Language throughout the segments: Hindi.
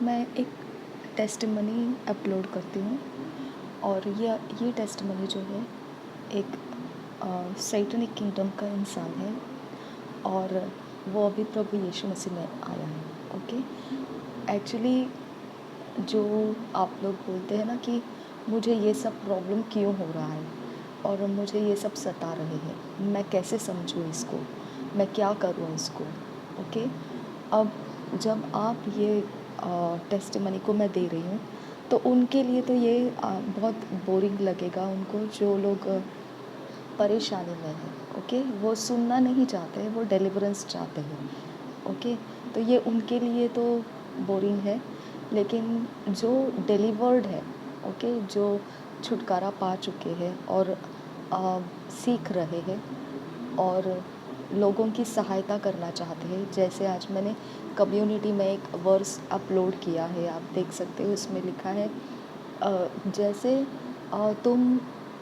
मैं एक टेस्टिमनी अपलोड करती हूँ और ये टेस्टिमनी जो है एक सैटनिक किंगडम का इंसान है और वो अभी प्रभु यीशु मसीह में आया है। ओके, एक्चुअली जो आप लोग बोलते हैं ना कि मुझे ये सब प्रॉब्लम क्यों हो रहा है और मुझे ये सब सता रहे हैं, मैं कैसे समझूँ इसको, मैं क्या करूँ इसको। ओके, अब जब आप ये टेस्टिमनी को मैं दे रही हूँ तो उनके लिए तो ये बहुत बोरिंग लगेगा उनको, जो लोग परेशानी में हैं। ओके, वो सुनना नहीं चाहते हैं, वो डिलीवरेंस चाहते हैं। ओके, तो ये उनके लिए तो बोरिंग है, लेकिन जो डिलीवर्ड है, ओके, जो छुटकारा पा चुके हैं और सीख रहे हैं और लोगों की सहायता करना चाहते हैं, जैसे आज मैंने कम्युनिटी में एक वर्स अपलोड किया है, आप देख सकते हो, उसमें लिखा है जैसे तुम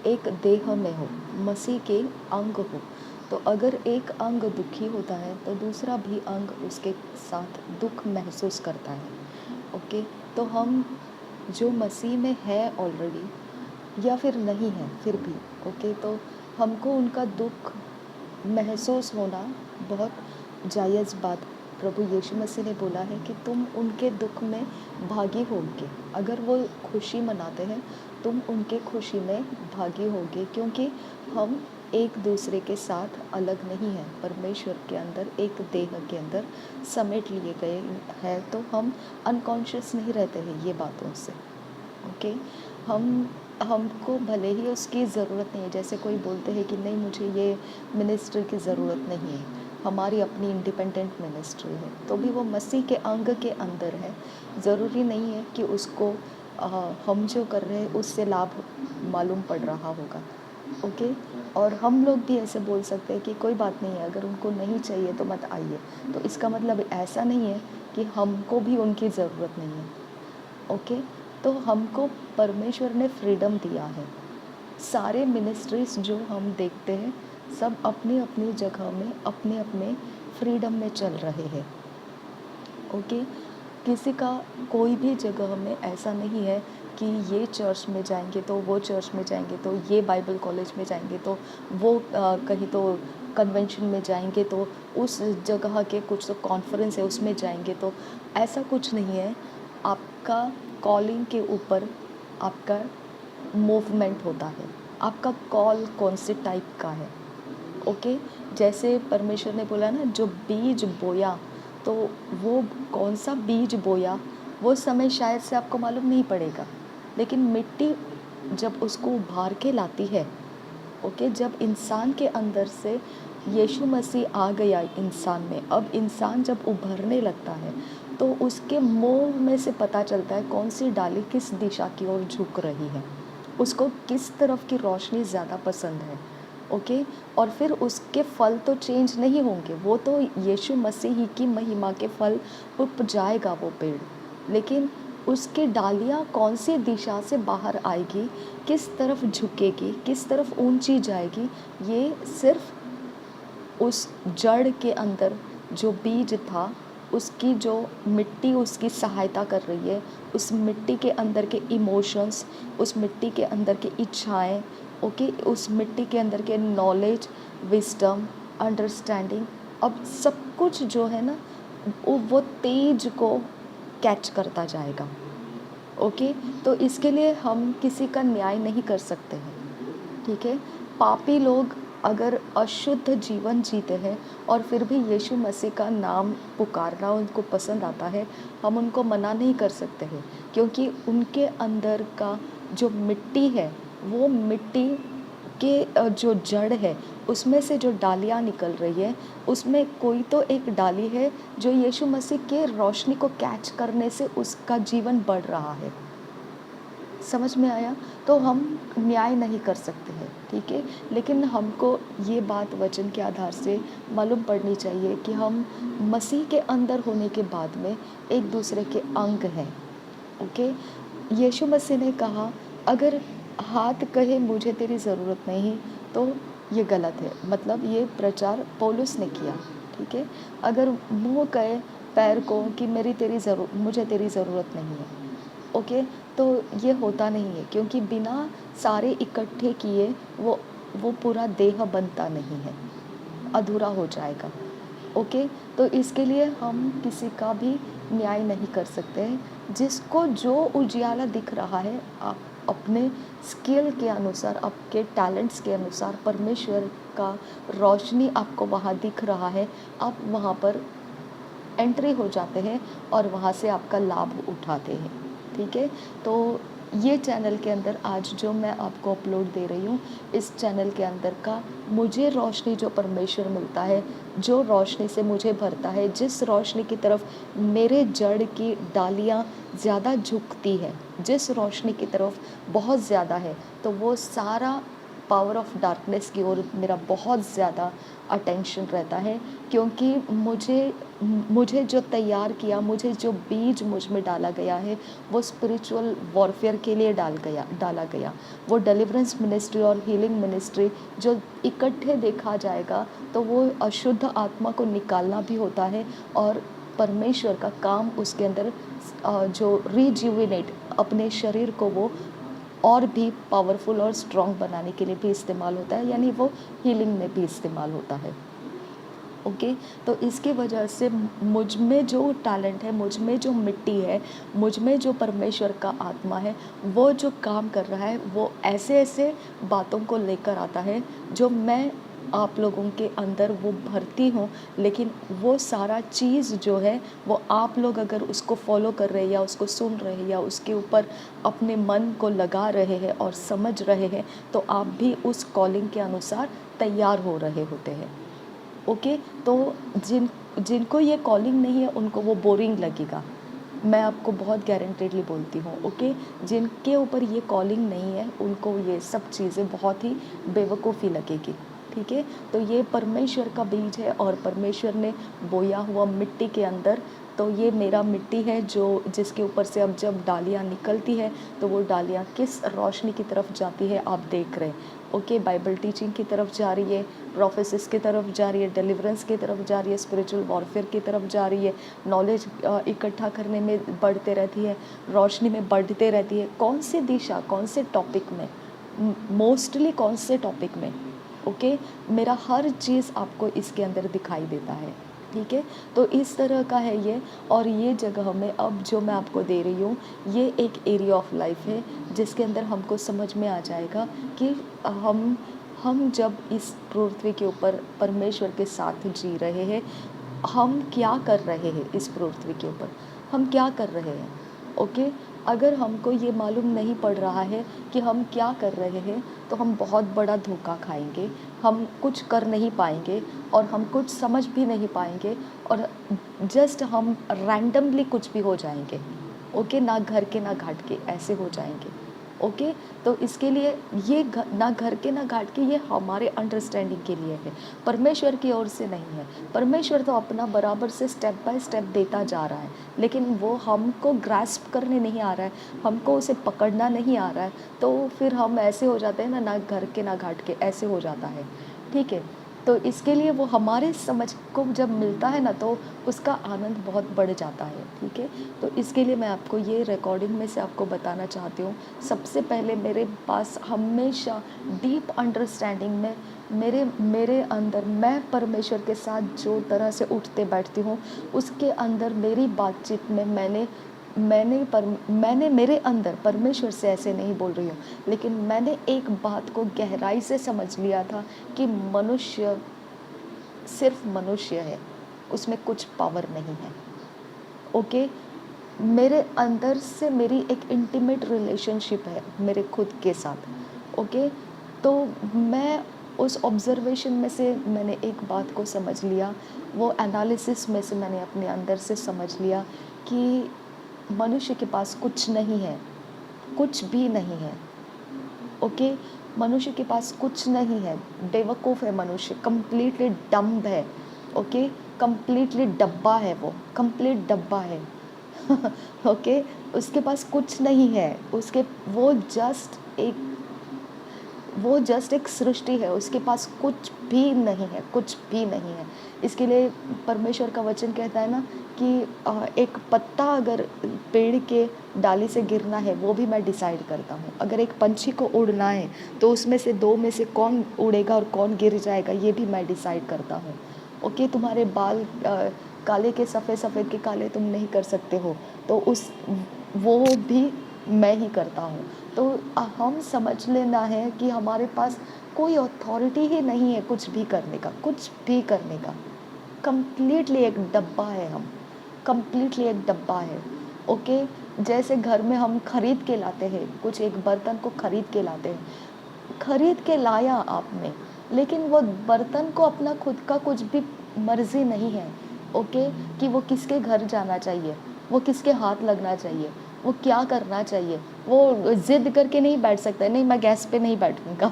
एक देह में हो, मसीह के अंग हो, तो अगर एक अंग दुखी होता है तो दूसरा भी अंग उसके साथ दुख महसूस करता है। ओके, तो हम जो मसीह में है ऑलरेडी या फिर नहीं है फिर भी, ओके, तो हमको उनका दुख महसूस होना बहुत जायज़ बात। प्रभु यीशु मसीह ने बोला है कि तुम उनके दुख में भागी होगे। अगर वो खुशी मनाते हैं, तुम उनके खुशी में भागी होगे, क्योंकि हम एक दूसरे के साथ अलग नहीं हैं, परमेश्वर के अंदर एक देह के अंदर समेट लिए गए हैं, तो हम अनकॉन्शियस नहीं रहते हैं ये बातों से। ओके, हमको भले ही उसकी ज़रूरत नहीं है, जैसे कोई बोलते हैं कि नहीं मुझे ये मिनिस्ट्री की ज़रूरत नहीं है, हमारी अपनी इंडिपेंडेंट मिनिस्ट्री है, तो भी वो मसीह के अंग के अंदर है। ज़रूरी नहीं है कि उसको हम जो कर रहे हैं उससे लाभ मालूम पड़ रहा होगा। ओके, और हम लोग भी ऐसे बोल सकते हैं कि कोई बात नहीं है, अगर उनको नहीं चाहिए तो मत आइए, तो इसका मतलब ऐसा नहीं है कि हमको भी उनकी ज़रूरत नहीं है। ओके, तो हमको परमेश्वर ने फ्रीडम दिया है। सारे मिनिस्ट्रीज जो हम देखते हैं सब अपनी अपनी जगह में अपने अपने फ्रीडम में चल रहे हैं। ओके, किसी का कोई भी जगह में ऐसा नहीं है कि ये चर्च में जाएंगे तो वो चर्च में जाएंगे, तो ये बाइबल कॉलेज में जाएंगे तो वो कहीं तो कन्वेंशन में जाएंगे, तो उस जगह के कुछ तो कॉन्फ्रेंस है उसमें जाएंगे, तो ऐसा कुछ नहीं है। आपका कॉलिंग के ऊपर आपका मूवमेंट होता है, आपका कॉल कौन से टाइप का है। ओके, जैसे परमेश्वर ने बोला ना, जो बीज बोया, तो वो कौन सा बीज बोया वो समय शायद से आपको मालूम नहीं पड़ेगा, लेकिन मिट्टी जब उसको उभार के लाती है, ओके, जब इंसान के अंदर से यीशु मसीह आ गया इंसान में, अब इंसान जब उभरने लगता है तो उसके मोह में से पता चलता है कौन सी डाली किस दिशा की ओर झुक रही है, उसको किस तरफ की रोशनी ज़्यादा पसंद है। ओके, और फिर उसके फल तो चेंज नहीं होंगे, वो तो यीशु मसीह ही की महिमा के फल उपजाएगा वो पेड़, लेकिन उसकी डालियाँ कौन सी दिशा से बाहर आएगी, किस तरफ झुकेगी, किस तरफ ऊंची जाएगी, ये सिर्फ उस जड़ के अंदर जो बीज था उसकी जो मिट्टी उसकी सहायता कर रही है, उस मिट्टी के अंदर के इमोशंस, उस मिट्टी के अंदर की इच्छाएं, ओके, उस मिट्टी के अंदर के नॉलेज, विजडम, अंडरस्टैंडिंग, अब सब कुछ जो है ना वो तेज को कैच करता जाएगा। ओके, तो इसके लिए हम किसी का न्याय नहीं कर सकते हैं, ठीक है। पापी लोग अगर अशुद्ध जीवन जीते हैं और फिर भी यीशु मसीह का नाम पुकारना उनको पसंद आता है, हम उनको मना नहीं कर सकते हैं, क्योंकि उनके अंदर का जो मिट्टी है, वो मिट्टी के जो जड़ है उसमें से जो डालियाँ निकल रही है, उसमें कोई तो एक डाली है जो यीशु मसीह के रोशनी को कैच करने से उसका जीवन बढ़ रहा है। समझ में आया? तो हम न्याय नहीं कर सकते हैं, ठीक है, लेकिन हमको ये बात वचन के आधार से मालूम पड़नी चाहिए कि हम मसीह के अंदर होने के बाद में एक दूसरे के अंग हैं। ओके, यीशु मसीह ने कहा, अगर हाथ कहे मुझे तेरी ज़रूरत नहीं, तो ये गलत है, मतलब ये प्रचार पौलुस ने किया, ठीक है। अगर मुँह कहे पैर को कि मुझे तेरी ज़रूरत नहीं है। ओके, तो ये होता नहीं है, क्योंकि बिना सारे इकट्ठे किए वो पूरा देह बनता नहीं है, अधूरा हो जाएगा। ओके, तो इसके लिए हम किसी का भी न्याय नहीं कर सकते हैं। जिसको जो उजियाला दिख रहा है, आप अपने स्किल के अनुसार, आपके टैलेंट्स के अनुसार, परमेश्वर का रोशनी आपको वहाँ दिख रहा है, आप वहाँ पर एंट्री हो जाते हैं और वहाँ से आपका लाभ उठाते हैं। ठीक है, तो ये चैनल के अंदर आज जो मैं आपको अपलोड दे रही हूँ, इस चैनल के अंदर का मुझे रोशनी जो परमेश्वर मिलता है, जो रोशनी से मुझे भरता है, जिस रोशनी की तरफ मेरे जड़ की डालियाँ ज़्यादा झुकती है, जिस रोशनी की तरफ बहुत ज़्यादा है, तो वो सारा पावर ऑफ डार्कनेस की ओर मेरा बहुत ज़्यादा अटेंशन रहता है। क्योंकि मुझे जो तैयार किया, मुझे जो बीज मुझ में डाला गया है, वो स्पिरिचुअल वॉरफेयर के लिए डाला गया। वो डिलीवरेंस मिनिस्ट्री और हीलिंग मिनिस्ट्री जो इकट्ठे देखा जाएगा, तो वो अशुद्ध आत्मा को निकालना भी होता है, और परमेश्वर का काम उसके अंदर जो रिजुविनेट अपने शरीर को वो और भी पावरफुल और स्ट्रॉन्ग बनाने के लिए भी इस्तेमाल होता है, यानी वो हीलिंग में भी इस्तेमाल होता है। ओके, तो इसकी वजह से मुझ में जो टैलेंट है, मुझ में जो मिट्टी है, मुझ में जो परमेश्वर का आत्मा है, वो जो काम कर रहा है, वो ऐसे ऐसे बातों को लेकर आता है जो मैं आप लोगों के अंदर वो भरती हूँ। लेकिन वो सारा चीज़ जो है, वो आप लोग अगर उसको फॉलो कर रहे हैं, या उसको सुन रहे हैं, या उसके ऊपर अपने मन को लगा रहे हैं और समझ रहे हैं, तो आप भी उस कॉलिंग के अनुसार तैयार हो रहे होते हैं। ओके, तो जिनको ये कॉलिंग नहीं है, उनको वो बोरिंग लगेगा, मैं आपको बहुत गारंटेडली बोलती हूँ। ओके, जिनके ऊपर ये कॉलिंग नहीं है, उनको ये सब चीज़ें बहुत ही बेवकूफ़ी लगेगी। ठीक है, तो ये परमेश्वर का बीज है, और परमेश्वर ने बोया हुआ मिट्टी के अंदर, तो ये मेरा मिट्टी है जो जिसके ऊपर से अब जब डालियाँ निकलती है, तो वो डालियाँ किस रोशनी की तरफ जाती है, आप देख रहे हैं। ओके, बाइबल टीचिंग की तरफ जा रही है, प्रोफेसिस की तरफ जा रही है, डिलीवरेंस की तरफ जा रही है, स्पिरिचुअल वॉरफेयर की तरफ जा रही है, नॉलेज इकट्ठा करने में बढ़ते रहती है, रोशनी में बढ़ते रहती है। कौन सी दिशा, कौन से टॉपिक में, मोस्टली कौन से टॉपिक में। ओके, मेरा हर चीज़ आपको इसके अंदर दिखाई देता है। ठीक है, तो इस तरह का है ये। और ये जगह में अब जो मैं आपको दे रही हूँ, ये एक एरिया ऑफ लाइफ है जिसके अंदर हमको समझ में आ जाएगा कि हम जब इस पृथ्वी के ऊपर परमेश्वर के साथ जी रहे हैं, हम क्या कर रहे हैं इस पृथ्वी के ऊपर, हम क्या कर रहे हैं। ओके, अगर हमको ये मालूम नहीं पड़ रहा है कि हम क्या कर रहे हैं, तो हम बहुत बड़ा धोखा खाएंगे, हम कुछ कर नहीं पाएंगे, और हम कुछ समझ भी नहीं पाएंगे, और जस्ट हम रैंडमली कुछ भी हो जाएंगे। ओके, ना घर के ना घाट के ऐसे हो जाएंगे। ओके, तो इसके लिए ये ना घर के ना घाट के, ये हमारे अंडरस्टैंडिंग के लिए है, परमेश्वर की ओर से नहीं है। परमेश्वर तो अपना बराबर से स्टेप बाय स्टेप देता जा रहा है, लेकिन वो हमको ग्रास्प करने नहीं आ रहा है, हमको उसे पकड़ना नहीं आ रहा है, तो फिर हम ऐसे हो जाते हैं ना, ना घर के ना घाट के ऐसे हो जाता है। ठीक है, तो इसके लिए वो हमारे समझ को जब मिलता है ना, तो उसका आनंद बहुत बढ़ जाता है। ठीक है, तो इसके लिए मैं आपको ये रिकॉर्डिंग में से आपको बताना चाहती हूँ। सबसे पहले मेरे पास हमेशा डीप अंडरस्टैंडिंग में मेरे अंदर मैं परमेश्वर के साथ जो तरह से उठते बैठती हूँ, उसके अंदर मेरी बातचीत में मैंने मेरे अंदर, परमेश्वर से ऐसे नहीं बोल रही हूँ, लेकिन मैंने एक बात को गहराई से समझ लिया था कि मनुष्य सिर्फ मनुष्य है, उसमें कुछ पावर नहीं है। ओके, मेरे अंदर से मेरी एक इंटीमेट रिलेशनशिप है मेरे खुद के साथ। ओके, तो मैं उस ऑब्जर्वेशन में से मैंने एक बात को समझ लिया, वो एनालिसिस में से मैंने अपने अंदर से समझ लिया कि मनुष्य के पास कुछ नहीं है, कुछ भी नहीं है। ओके, मनुष्य के पास कुछ नहीं है, बेवकूफ़ है मनुष्य, कंप्लीटली डम्ब है। ओके, कंप्लीटली डब्बा है, वो कंप्लीट डब्बा है। ओके, उसके पास कुछ नहीं है, वो जस्ट एक वो जस्ट एक सृष्टि है, उसके पास कुछ भी नहीं है, कुछ भी नहीं है। इसके लिए परमेश्वर का वचन कहता है ना कि एक पत्ता अगर पेड़ के डाली से गिरना है वो भी मैं डिसाइड करता हूँ। अगर एक पंछी को उड़ना है तो उसमें से 2 में से कौन उड़ेगा और कौन गिर जाएगा ये भी मैं डिसाइड करता हूँ। ओके, तुम्हारे बाल काले के सफ़ेद, सफ़ेद के काले तुम नहीं कर सकते हो, तो वो भी मैं ही करता हूँ। तो हम समझ लेना है कि हमारे पास कोई अथॉरिटी ही नहीं है कुछ भी करने का, कुछ भी करने का। कंप्लीटली एक डब्बा है हम, कंप्लीटली एक डब्बा है। ओके, जैसे घर में हम खरीद के लाते हैं, कुछ एक बर्तन को खरीद के लाते हैं, खरीद के लाया आपने, लेकिन वो बर्तन को अपना खुद का कुछ भी मर्जी नहीं है। ओके, कि वो किसके घर जाना चाहिए, वो किसके हाथ लगना चाहिए, वो क्या करना चाहिए, वो जिद करके नहीं बैठ सकता है, नहीं मैं गैस पे नहीं बैठूंगा।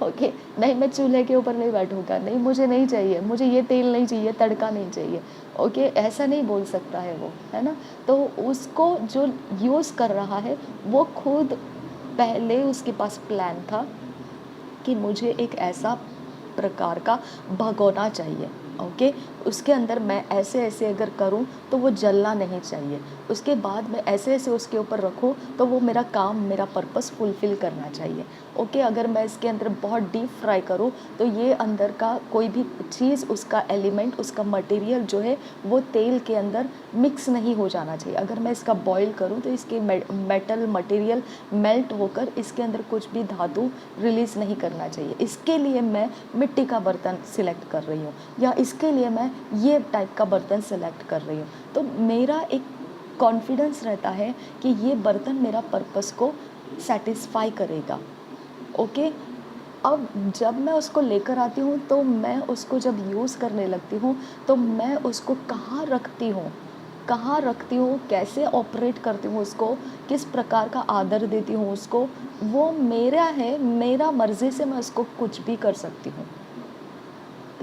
ओके, नहीं मैं चूल्हे के ऊपर नहीं बैठूंगा, नहीं मुझे नहीं चाहिए, मुझे ये तेल नहीं चाहिए, तड़का नहीं चाहिए। ओके, ऐसा नहीं बोल सकता है वो, है ना। तो उसको जो यूज़ कर रहा है वो खुद पहले उसके पास प्लान था कि मुझे एक ऐसा प्रकार का भगोना चाहिए। ओके, उसके अंदर मैं ऐसे ऐसे अगर करूं तो वो जलना नहीं चाहिए, उसके बाद मैं ऐसे ऐसे उसके ऊपर रखूं तो वो मेरा काम, मेरा पर्पस फुलफ़िल करना चाहिए। ओके, अगर मैं इसके अंदर बहुत डीप फ्राई करूं तो ये अंदर का कोई भी चीज़, उसका एलिमेंट, उसका मटेरियल जो है वो तेल के अंदर मिक्स नहीं हो जाना चाहिए। अगर मैं इसका बॉईल करूं तो इसके मेटल मटेरियल मेल्ट होकर इसके अंदर कुछ भी धातु रिलीज़ नहीं करना चाहिए। इसके लिए मैं मिट्टी का बर्तन सिलेक्ट कर रही हूँ, या इसके लिए मैं ये टाइप का बर्तन सेलेक्ट कर रही हूँ। तो मेरा एक कॉन्फिडेंस रहता है कि ये बर्तन मेरा पर्पस को सेटिस्फाई करेगा। ओके, अब जब मैं उसको लेकर आती हूँ तो मैं उसको जब यूज़ करने लगती हूँ तो मैं उसको कहाँ रखती हूँ, कहाँ रखती हूँ, कैसे ऑपरेट करती हूँ उसको, किस प्रकार का आदर देती हूँ उसको, वो मेरा है, मेरा मर्ज़ी से मैं उसको कुछ भी कर सकती हूँ।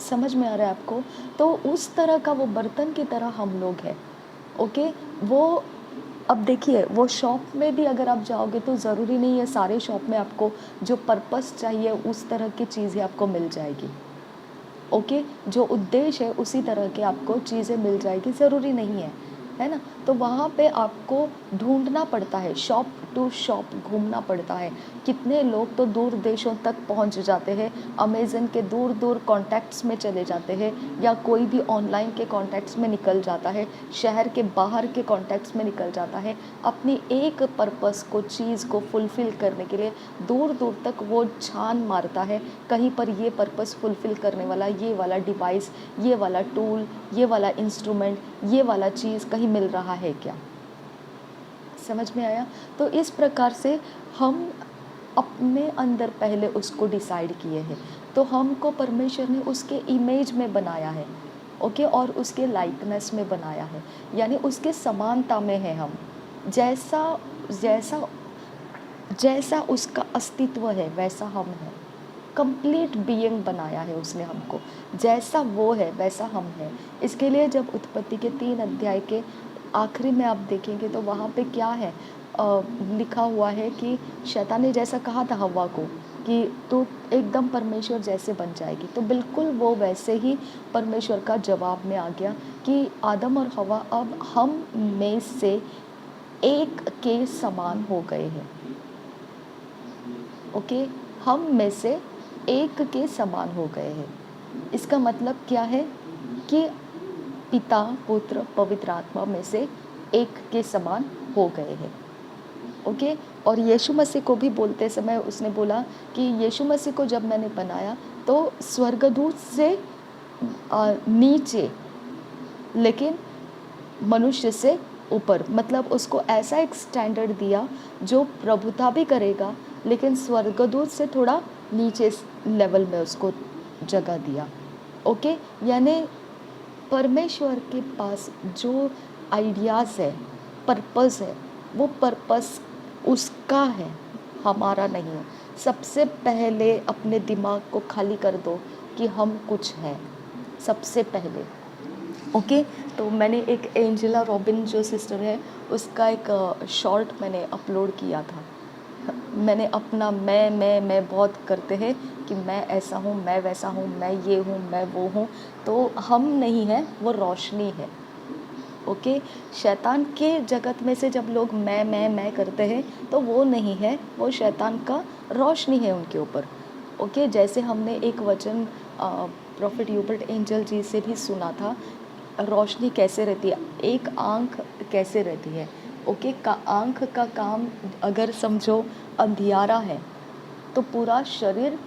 समझ में आ रहा है आपको? तो उस तरह का वो बर्तन की तरह हम लोग हैं। ओके, वो अब देखिए, वो शॉप में भी अगर आप जाओगे तो ज़रूरी नहीं है सारे शॉप में आपको जो पर्पस चाहिए उस तरह की चीज़ें आपको मिल जाएगी। ओके, जो उद्देश्य है उसी तरह के आपको चीज़ें मिल जाएगी, ज़रूरी नहीं है ना। तो वहाँ पे आपको ढूंढना पड़ता है, शॉप टू शॉप घूमना पड़ता है। कितने लोग तो दूर देशों तक पहुँच जाते हैं, अमेज़न के दूर दूर कॉन्टैक्ट्स में चले जाते हैं, या कोई भी ऑनलाइन के कॉन्टैक्ट्स में निकल जाता है, शहर के बाहर के कॉन्टैक्ट्स में निकल जाता है, अपनी एक पर्पस को, चीज़ को फुलफ़िल करने के लिए दूर दूर तक वो छान मारता है, कहीं पर ये पर्पस फुलफ़िल करने वाला ये वाला डिवाइस, ये वाला टूल, ये वाला इंस्ट्रूमेंट, ये वाला चीज़ कहीं मिल रहा है क्या। समझ में आया? तो इस प्रकार से हम अपने अंदर पहले उसको डिसाइड किए हैं, तो हमको परमेश्वर ने उसके इमेज में बनाया है। ओके, और उसके लाइकनेस में बनाया है, यानी उसके समानता में है हम। जैसा जैसा जैसा उसका अस्तित्व है वैसा हम हैं। कंप्लीट बीइंग बनाया है उसने हमको, जैसा वो है वैसा हम हैं। इसके लिए जब उत्पत्ति के 3 अध्याय के आखिरी में आप देखेंगे तो वहाँ पे क्या है, लिखा हुआ है कि शैतान ने जैसा कहा था हव्वा को कि तू एकदम परमेश्वर जैसे बन जाएगी, तो बिल्कुल वो वैसे ही परमेश्वर का जवाब में आ गया कि आदम और हव्वा अब हम में से एक के समान हो गए हैं। ओके, हम में से एक के समान हो गए हैं। इसका मतलब क्या है कि पिता, पुत्र, पवित्र आत्मा में से एक के समान हो गए हैं। ओके, और यीशु मसीह को भी बोलते समय उसने बोला कि यीशु मसीह को जब मैंने बनाया तो स्वर्गदूत से नीचे, लेकिन मनुष्य से ऊपर, मतलब उसको ऐसा एक स्टैंडर्ड दिया जो प्रभुता भी करेगा लेकिन स्वर्गदूत से थोड़ा नीचे लेवल में उसको जगह दिया। ओके, यानी परमेश्वर के पास जो आइडियाज़ है, पर्पस है, वो पर्पस उसका है, हमारा नहीं है। सबसे पहले अपने दिमाग को खाली कर दो कि हम कुछ हैं, सबसे पहले। ओके, तो मैंने एक एंजेला रॉबिन जो सिस्टर है उसका एक शॉर्ट मैंने अपलोड किया था। मैंने अपना मैं बहुत करते हैं कि मैं ऐसा हूँ, मैं वैसा हूँ, मैं ये हूँ, मैं वो हूँ। तो हम नहीं हैं, वो रोशनी है। ओके, शैतान के जगत में से जब लोग मैं करते हैं तो वो नहीं है, वो शैतान का रोशनी है उनके ऊपर। ओके, जैसे हमने एक वचन प्रॉफिट ह्यूबर्ट एंजल जी से भी सुना था, रोशनी कैसे रहती है, एक आंख कैसे रहती है। ओके, का आंख का काम अगर समझो अंधियारा है तो पूरा शरीर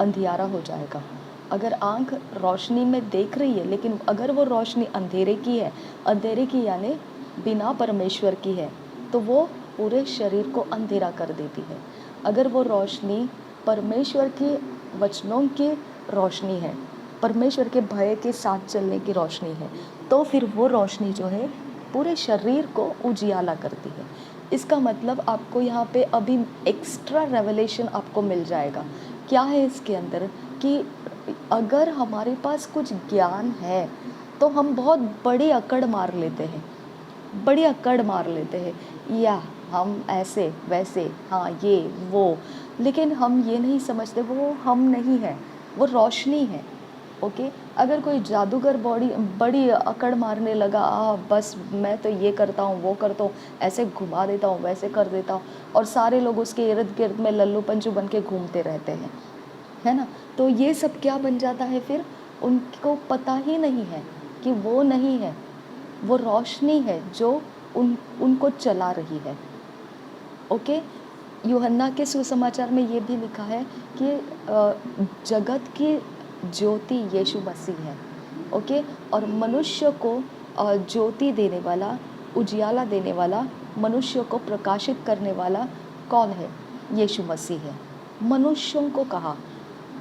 अंधियारा हो जाएगा। अगर आंख रोशनी में देख रही है, लेकिन अगर वो रोशनी अंधेरे की है, अंधेरे की यानी बिना परमेश्वर की है, तो वो पूरे शरीर को अंधेरा कर देती है। अगर वो रोशनी परमेश्वर की वचनों की रोशनी है, परमेश्वर के भय के साथ चलने की रोशनी है, तो फिर वो रोशनी जो है पूरे शरीर को उजियाला करती है। इसका मतलब आपको यहाँ पे अभी एक्स्ट्रा रेवलेशन आपको मिल जाएगा। क्या है इसके अंदर कि अगर हमारे पास कुछ ज्ञान है तो हम बहुत बड़ी अकड़ मार लेते हैं, बड़ी अकड़ मार लेते हैं, या हम ऐसे वैसे, हाँ ये वो, लेकिन हम ये नहीं समझते वो हम नहीं है, वो रोशनी है। ओके, अगर कोई जादूगर बड़ी अकड़ मारने लगा, बस मैं तो ये करता हूँ, वो करता हूँ, ऐसे घुमा देता हूँ, वैसे कर देता हूँ, और सारे लोग उसके इर्द गिर्द में लल्लू पंचू बन के घूमते रहते हैं, है ना। तो ये सब क्या बन जाता है फिर, उनको पता ही नहीं है कि वो नहीं है, वो रोशनी है जो उनको चला रही है। ओके, यूहन्ना के सुसमाचार में ये भी लिखा है कि जगत की ज्योति यीशु मसीह है। ओके, और मनुष्य को ज्योति देने वाला, उजियाला देने वाला, मनुष्य को प्रकाशित करने वाला कौन है? यीशु मसीह है। मनुष्यों को कहा,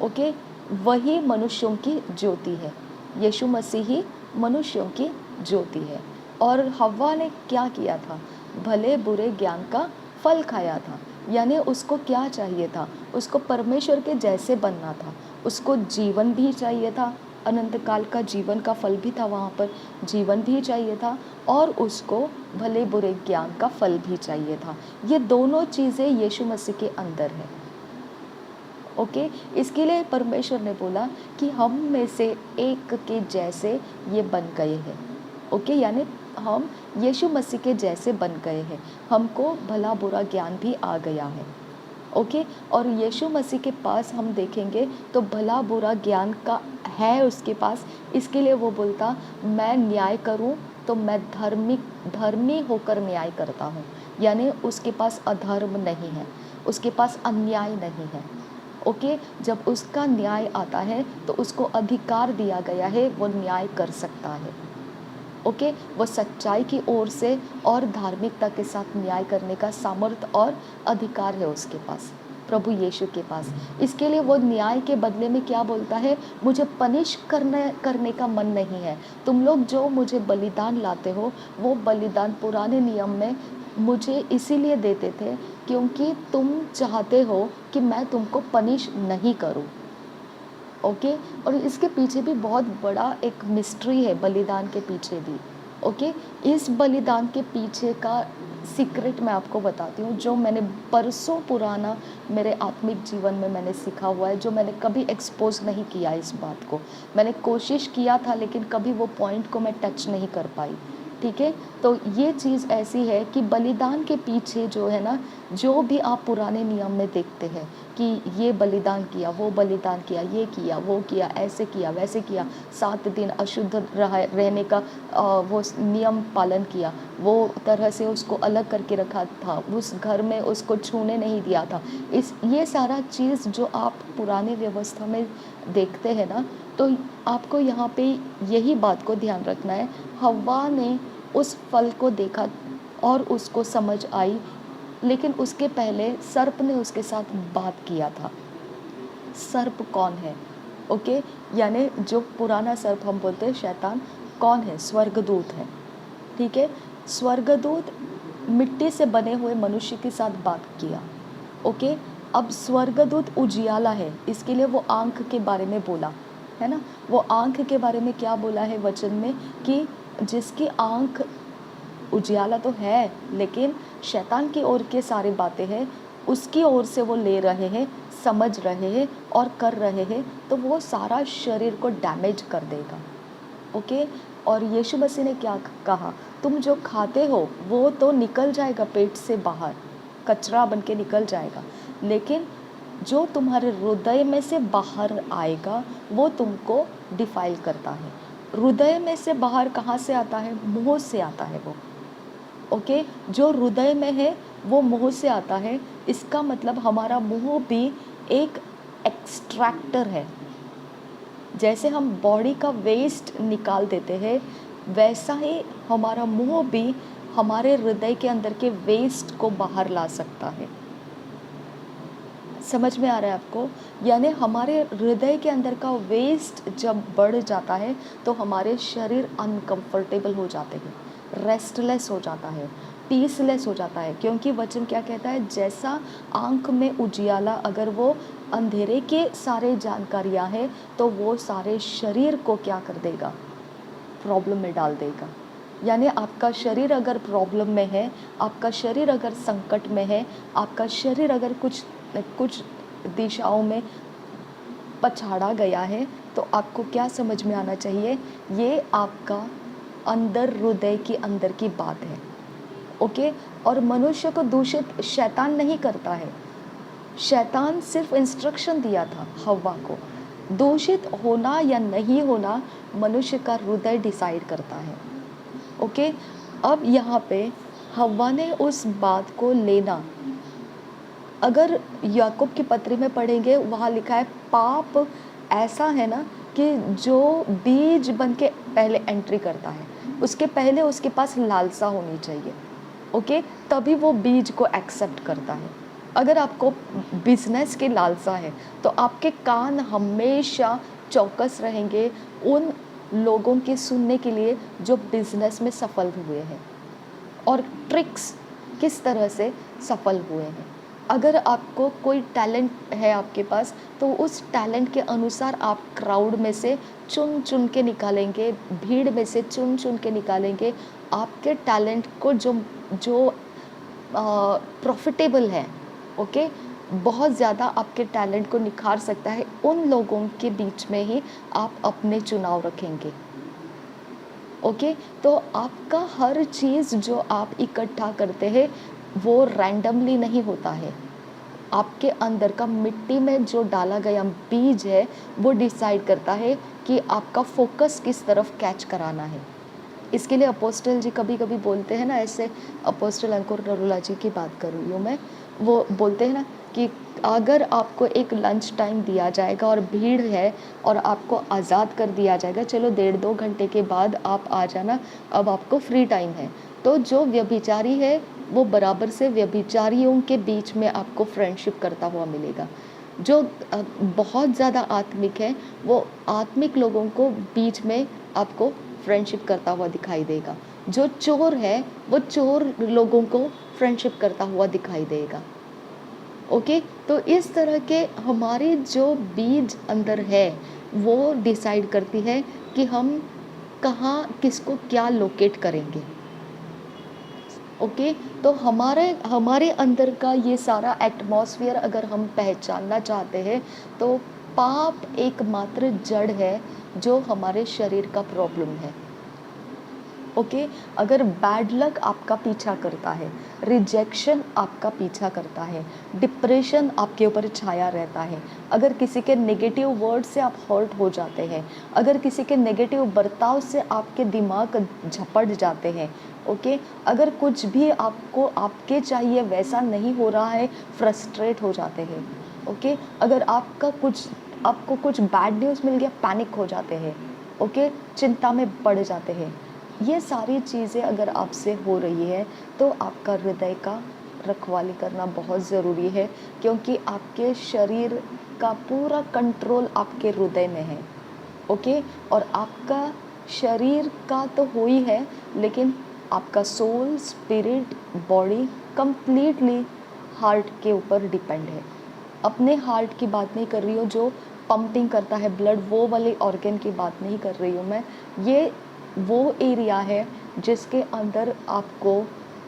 ओके, वही मनुष्यों की ज्योति है। यीशु मसीह ही मनुष्यों की ज्योति है। और हव्वा ने क्या किया था? भले बुरे ज्ञान का फल खाया था। यानी उसको क्या चाहिए था? उसको परमेश्वर के जैसे बनना था, उसको जीवन भी चाहिए था, अनंत काल का जीवन का फल भी था, वहाँ पर जीवन भी चाहिए था, और उसको भले बुरे ज्ञान का फल भी चाहिए था। ये दोनों चीज़ें यीशु मसीह के अंदर है। ओके, इसके लिए परमेश्वर ने बोला कि हम में से एक के जैसे ये बन गए हैं। ओके, यानी हम यीशु मसीह के जैसे बन गए हैं, हमको भला बुरा ज्ञान भी आ गया है। ओके, और यीशु मसीह के पास हम देखेंगे तो भला बुरा ज्ञान का है उसके पास। इसके लिए वो बोलता, मैं न्याय करूं तो मैं धर्मी होकर न्याय करता हूं। यानी उसके पास अधर्म नहीं है, उसके पास अन्याय नहीं है। ओके, जब उसका न्याय आता है तो उसको अधिकार दिया गया है, वो न्याय कर सकता है। ओके, वो सच्चाई की ओर से और धार्मिकता के साथ न्याय करने का सामर्थ्य और अधिकार है उसके पास, प्रभु यीशु के पास। इसके लिए वो न्याय के बदले में क्या बोलता है? मुझे पनिश करने का मन नहीं है। तुम लोग जो मुझे बलिदान लाते हो, वो बलिदान पुराने नियम में मुझे इसीलिए देते थे क्योंकि तुम चाहते हो कि मैं तुमको पनिश नहीं करूं। ओके, और इसके पीछे भी बहुत बड़ा एक मिस्ट्री है, बलिदान के पीछे भी। ओके, इस बलिदान के पीछे का सीक्रेट मैं आपको बताती हूँ, जो मैंने बरसों पुराना मेरे आत्मिक जीवन में मैंने सीखा हुआ है, जो मैंने कभी एक्सपोज नहीं किया इस बात को। मैंने कोशिश किया था लेकिन कभी वो पॉइंट को मैं टच नहीं कर पाई। ठीक है, तो ये चीज़ ऐसी है कि बलिदान के पीछे जो है ना, जो भी आप पुराने नियम में देखते हैं कि ये बलिदान किया, वो बलिदान किया, ये किया, वो किया, ऐसे किया, वैसे किया, 7 दिन अशुद्ध रहने का वो नियम पालन किया, वो तरह से उसको अलग करके रखा था, उस घर में उसको छूने नहीं दिया था। ये सारा चीज़ जो आप पुराने व्यवस्था में देखते हैं ना, तो आपको यहाँ पे यही बात को ध्यान रखना है। हव्वा ने उस फल को देखा और उसको समझ आई, लेकिन उसके पहले सर्प ने उसके साथ बात किया था। सर्प कौन है? ओके, यानी जो पुराना सर्प हम बोलते हैं शैतान, कौन है? स्वर्गदूत है। ठीक है, स्वर्गदूत मिट्टी से बने हुए मनुष्य के साथ बात किया। ओके, अब स्वर्गदूत उजियाला है, इसके लिए वो आंख के बारे में बोला, है ना। वो आंख के बारे में क्या बोला है वचन में कि जिसकी आंख उजियाला तो है, लेकिन शैतान की ओर के सारे बातें हैं, उसकी ओर से वो ले रहे हैं, समझ रहे हैं और कर रहे हैं, तो वो सारा शरीर को डैमेज कर देगा। ओके। और यीशु मसीह ने क्या कहा, तुम जो खाते हो वो तो निकल जाएगा पेट से बाहर, कचरा बन के निकल जाएगा, लेकिन जो तुम्हारे हृदय में से बाहर आएगा वो तुमको डिफाइल करता है। हृदय में से बाहर कहाँ से आता है? मुंह से आता है वो। ओके। जो हृदय में है वो मुंह से आता है, इसका मतलब हमारा मुंह भी एक एक्सट्रैक्टर है। जैसे हम बॉडी का वेस्ट निकाल देते हैं, वैसा ही हमारा मुंह भी हमारे हृदय के अंदर के वेस्ट को बाहर ला सकता है। समझ में आ रहा है आपको? यानी हमारे हृदय के अंदर का वेस्ट जब बढ़ जाता है तो हमारे शरीर अनकंफर्टेबल हो जाते हैं, रेस्टलेस हो जाता है, पीसलेस हो जाता है। क्योंकि वचन क्या कहता है, जैसा आँख में उजियाला अगर वो अंधेरे के सारे जानकारियाँ हैं, तो वो सारे शरीर को क्या कर देगा? प्रॉब्लम में डाल देगा। यानी आपका शरीर अगर प्रॉब्लम में है, आपका शरीर अगर संकट में है, आपका शरीर अगर कुछ दिशाओं में पछाड़ा गया है, तो आपको क्या समझ में आना चाहिए, ये आपका अंदर हृदय के अंदर की बात है। ओके। और मनुष्य को दूषित शैतान नहीं करता है, शैतान सिर्फ इंस्ट्रक्शन दिया था हव्वा को। दूषित होना या नहीं होना मनुष्य का हृदय डिसाइड करता है। ओके। अब यहाँ पे हव्वा ने उस बात को लेना, अगर याकूब की पत्री में पढ़ेंगे वहाँ लिखा है पाप ऐसा है ना कि जो बीज बन के पहले एंट्री करता है, उसके पहले उसके पास लालसा होनी चाहिए। ओके। तभी वो बीज को एक्सेप्ट करता है। अगर आपको बिजनेस की लालसा है तो आपके कान हमेशा चौकस रहेंगे उन लोगों के सुनने के लिए जो बिजनेस में सफल हुए हैं और ट्रिक्स किस तरह से सफल हुए हैं। अगर आपको कोई टैलेंट है आपके पास, तो उस टैलेंट के अनुसार आप क्राउड में से चुन चुन के निकालेंगे, भीड़ में से चुन चुन के निकालेंगे आपके टैलेंट को जो जो प्रॉफिटेबल है। ओके। बहुत ज़्यादा आपके टैलेंट को निखार सकता है, उन लोगों के बीच में ही आप अपने चुनाव रखेंगे। ओके। तो आपका हर चीज़ जो आप इकट्ठा करते हैं वो रैंडमली नहीं होता है, आपके अंदर का मिट्टी में जो डाला गया बीज है वो डिसाइड करता है कि आपका फोकस किस तरफ कैच कराना है। इसके लिए अपोस्टल जी कभी कभी बोलते हैं ना, ऐसे अपोस्टल अंकुर नरूला जी की बात कर रही हूँ मैं, वो बोलते हैं ना कि अगर आपको एक लंच टाइम दिया जाएगा और भीड़ है और आपको आज़ाद कर दिया जाएगा, चलो 1.5-2 घंटे के बाद आप आ जाना, अब आपको फ्री टाइम है, तो जो व्यभिचारी है वो बराबर से व्यभिचारियों के बीच में आपको फ्रेंडशिप करता हुआ मिलेगा। जो बहुत ज़्यादा आत्मिक है वो आत्मिक लोगों को बीच में आपको फ्रेंडशिप करता हुआ दिखाई देगा। जो चोर है वो चोर लोगों को फ्रेंडशिप करता हुआ दिखाई देगा। ओके। तो इस तरह के हमारे जो बीज अंदर है वो डिसाइड करती है कि हम कहाँ किसको क्या लोकेट करेंगे। ओके। तो हमारे अंदर का ये सारा एटमॉस्फेयर अगर हम पहचानना चाहते हैं, तो पाप एकमात्र जड़ है जो हमारे शरीर का प्रॉब्लम है। ओके। अगर बैड लक आपका पीछा करता है, रिजेक्शन आपका पीछा करता है, डिप्रेशन आपके ऊपर छाया रहता है, अगर किसी के नेगेटिव वर्ड से आप हर्ट हो जाते हैं, अगर किसी के नेगेटिव बर्ताव से आपके दिमाग झपट जाते हैं, ओके, अगर कुछ भी आपको आपके चाहिए वैसा नहीं हो रहा है, फ्रस्ट्रेट हो जाते हैं, ओके, अगर आपको कुछ बैड न्यूज़ मिल गया, पैनिक हो जाते हैं, ओके, चिंता में पड़ जाते हैं। ये सारी चीज़ें अगर आपसे हो रही है तो आपका हृदय का रखवाली करना बहुत ज़रूरी है, क्योंकि आपके शरीर का पूरा कंट्रोल आपके हृदय में है। ओके। और आपका शरीर का तो हो ही है, लेकिन आपका soul, spirit, body completely heart के ऊपर डिपेंड है। अपने हार्ट की बात नहीं कर रही हूँ जो पंपिंग करता है ब्लड, वो वाले ऑर्गन की बात नहीं कर रही हूँ मैं। ये वो एरिया है जिसके अंदर आपको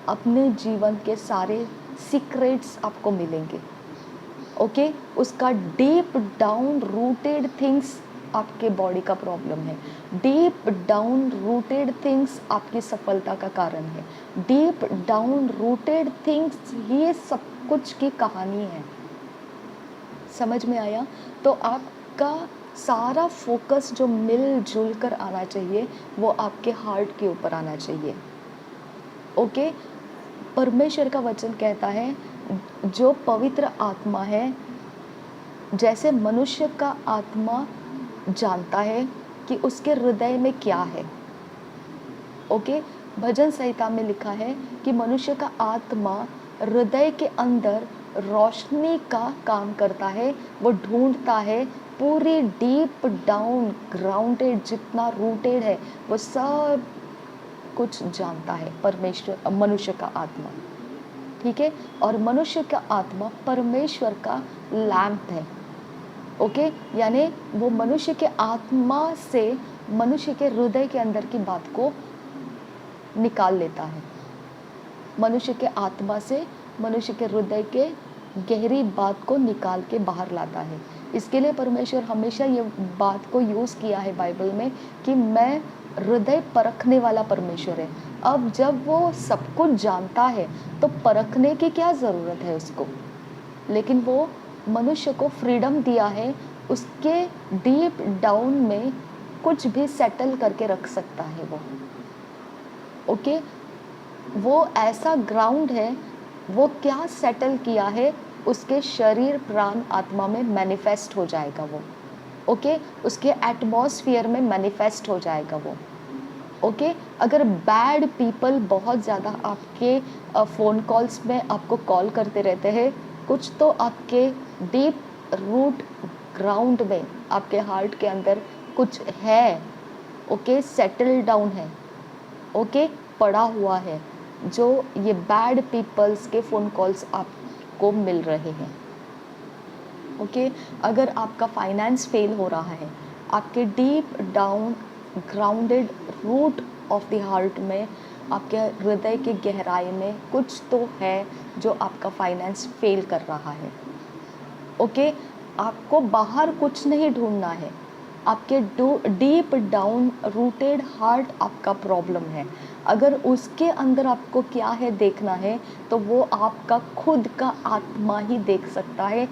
अपने जीवन के सारे सीक्रेट्स आपको मिलेंगे। ओके, उसका डीप डाउन रूटेड थिंग्स आपके बॉडी का प्रॉब्लम है, डीप डाउन रूटेड थिंग्स आपकी सफलता का कारण है, डीप डाउन रूटेड थिंग्स, ये सब कुछ की कहानी है। समझ में आया? तो आपका सारा फोकस जो मिलजुल कर आना चाहिए वो आपके हार्ट के ऊपर आना चाहिए। ओके, परमेश्वर का वचन कहता है जो पवित्र आत्मा है, जैसे मनुष्य का आत्मा जानता है कि उसके हृदय में क्या है। ओके, भजन संहिता में लिखा है कि मनुष्य का आत्मा हृदय के अंदर रोशनी का काम करता है, वो ढूंढता है, पूरी डीप डाउन ग्राउंडेड जितना रूटेड है वो सब कुछ जानता है परमेश्वर, मनुष्य का आत्मा। ठीक है, और मनुष्य का आत्मा परमेश्वर का लैंप है। ओके, यानी वो मनुष्य के आत्मा से मनुष्य के हृदय के अंदर की बात को निकाल लेता है, मनुष्य के आत्मा से मनुष्य के हृदय के गहरी बात को निकाल के बाहर लाता है। इसके लिए परमेश्वर हमेशा ये बात को यूज़ किया है बाइबल में कि मैं हृदय परखने वाला परमेश्वर है। अब जब वो सब कुछ जानता है तो परखने की क्या ज़रूरत है उसको, लेकिन वो मनुष्य को फ्रीडम दिया है, उसके डीप डाउन में कुछ भी सेटल करके रख सकता है वो। ओके, वो ऐसा ग्राउंड है, वो क्या सेटल किया है उसके शरीर प्राण आत्मा में मैनिफेस्ट हो जाएगा वो। ओके, उसके एटमॉस्फेयर में मैनिफेस्ट हो जाएगा वो। ओके, अगर बैड पीपल बहुत ज़्यादा आपके फ़ोन कॉल्स में आपको कॉल करते रहते हैं, कुछ तो आपके डीप रूट ग्राउंड में आपके हार्ट के अंदर कुछ है। ओके, सेटल डाउन है, ओके, पड़ा हुआ है, जो ये बैड पीपल्स के फ़ोन कॉल्स आपको मिल रहे हैं। ओके, अगर आपका फाइनेंस फेल हो रहा है, आपके deep down grounded root of the heart में, आपके हृदय की गहराई में कुछ तो है जो आपका फाइनेंस फेल कर रहा है। ओके, आपको बाहर कुछ नहीं ढूंढना है, आपके डीप डाउन रूटेड हार्ट आपका प्रॉब्लम है। अगर उसके अंदर आपको क्या है देखना है तो वो आपका खुद का आत्मा ही देख सकता है।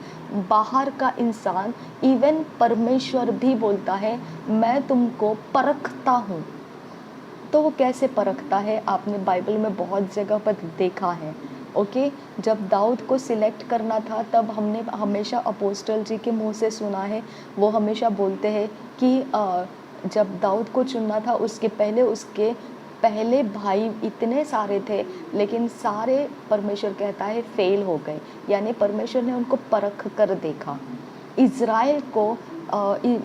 बाहर का इंसान, इवन परमेश्वर भी बोलता है मैं तुमको परखता हूँ। तो वो कैसे परखता है, आपने बाइबल में बहुत जगह पर देखा है। ओके, जब दाऊद को सिलेक्ट करना था तब हमने हमेशा अपोस्टल जी के मुंह से सुना है, वो हमेशा बोलते हैं कि जब दाऊद को चुनना था उसके पहले भाई इतने सारे थे, लेकिन सारे परमेश्वर कहता है फेल हो गए, यानी परमेश्वर ने उनको परख कर देखा। इज़राइल को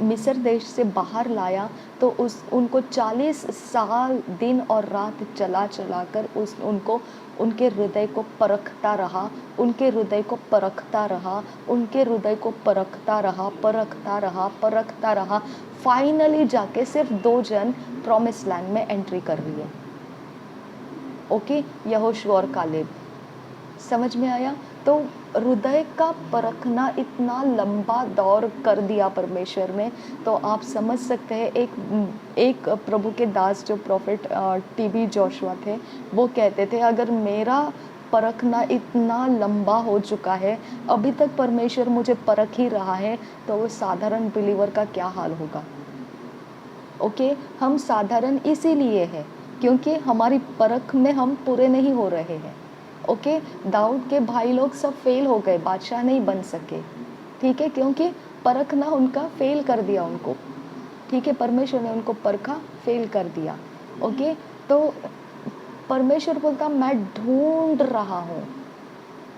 मिस्र देश से बाहर लाया तो उनको 40 साल दिन और रात चला कर उनको उनके हृदय को परखता रहा, उनके हृदय को परखता रहा, उनके हृदय को परखता रहा। फाइनली जाके सिर्फ 2 जन प्रॉमिस लैंड में एंट्री कर रही है। ओके, यहोशू और कालेब। समझ में आया? तो हृदय का परखना इतना लंबा दौर कर दिया परमेश्वर ने, तो आप समझ सकते हैं एक प्रभु के दास जो प्रॉफिट टीबी जोशुआ थे, वो कहते थे अगर मेरा परखना इतना लंबा हो चुका है, अभी तक परमेश्वर मुझे परख ही रहा है, तो वो साधारण बिलीवर का क्या हाल होगा। ओके, हम साधारण इसीलिए हैं क्योंकि हमारी परख में हम पूरे नहीं हो रहे हैं। ओके, दाऊद के भाई लोग सब फेल हो गए, बादशाह नहीं बन सके। ठीक है, क्योंकि परखना उनका फेल कर दिया उनको। ठीक है, परमेश्वर ने उनको परखा, फेल कर दिया। ओके, तो परमेश्वर बोलता मैं ढूंढ रहा हूँ।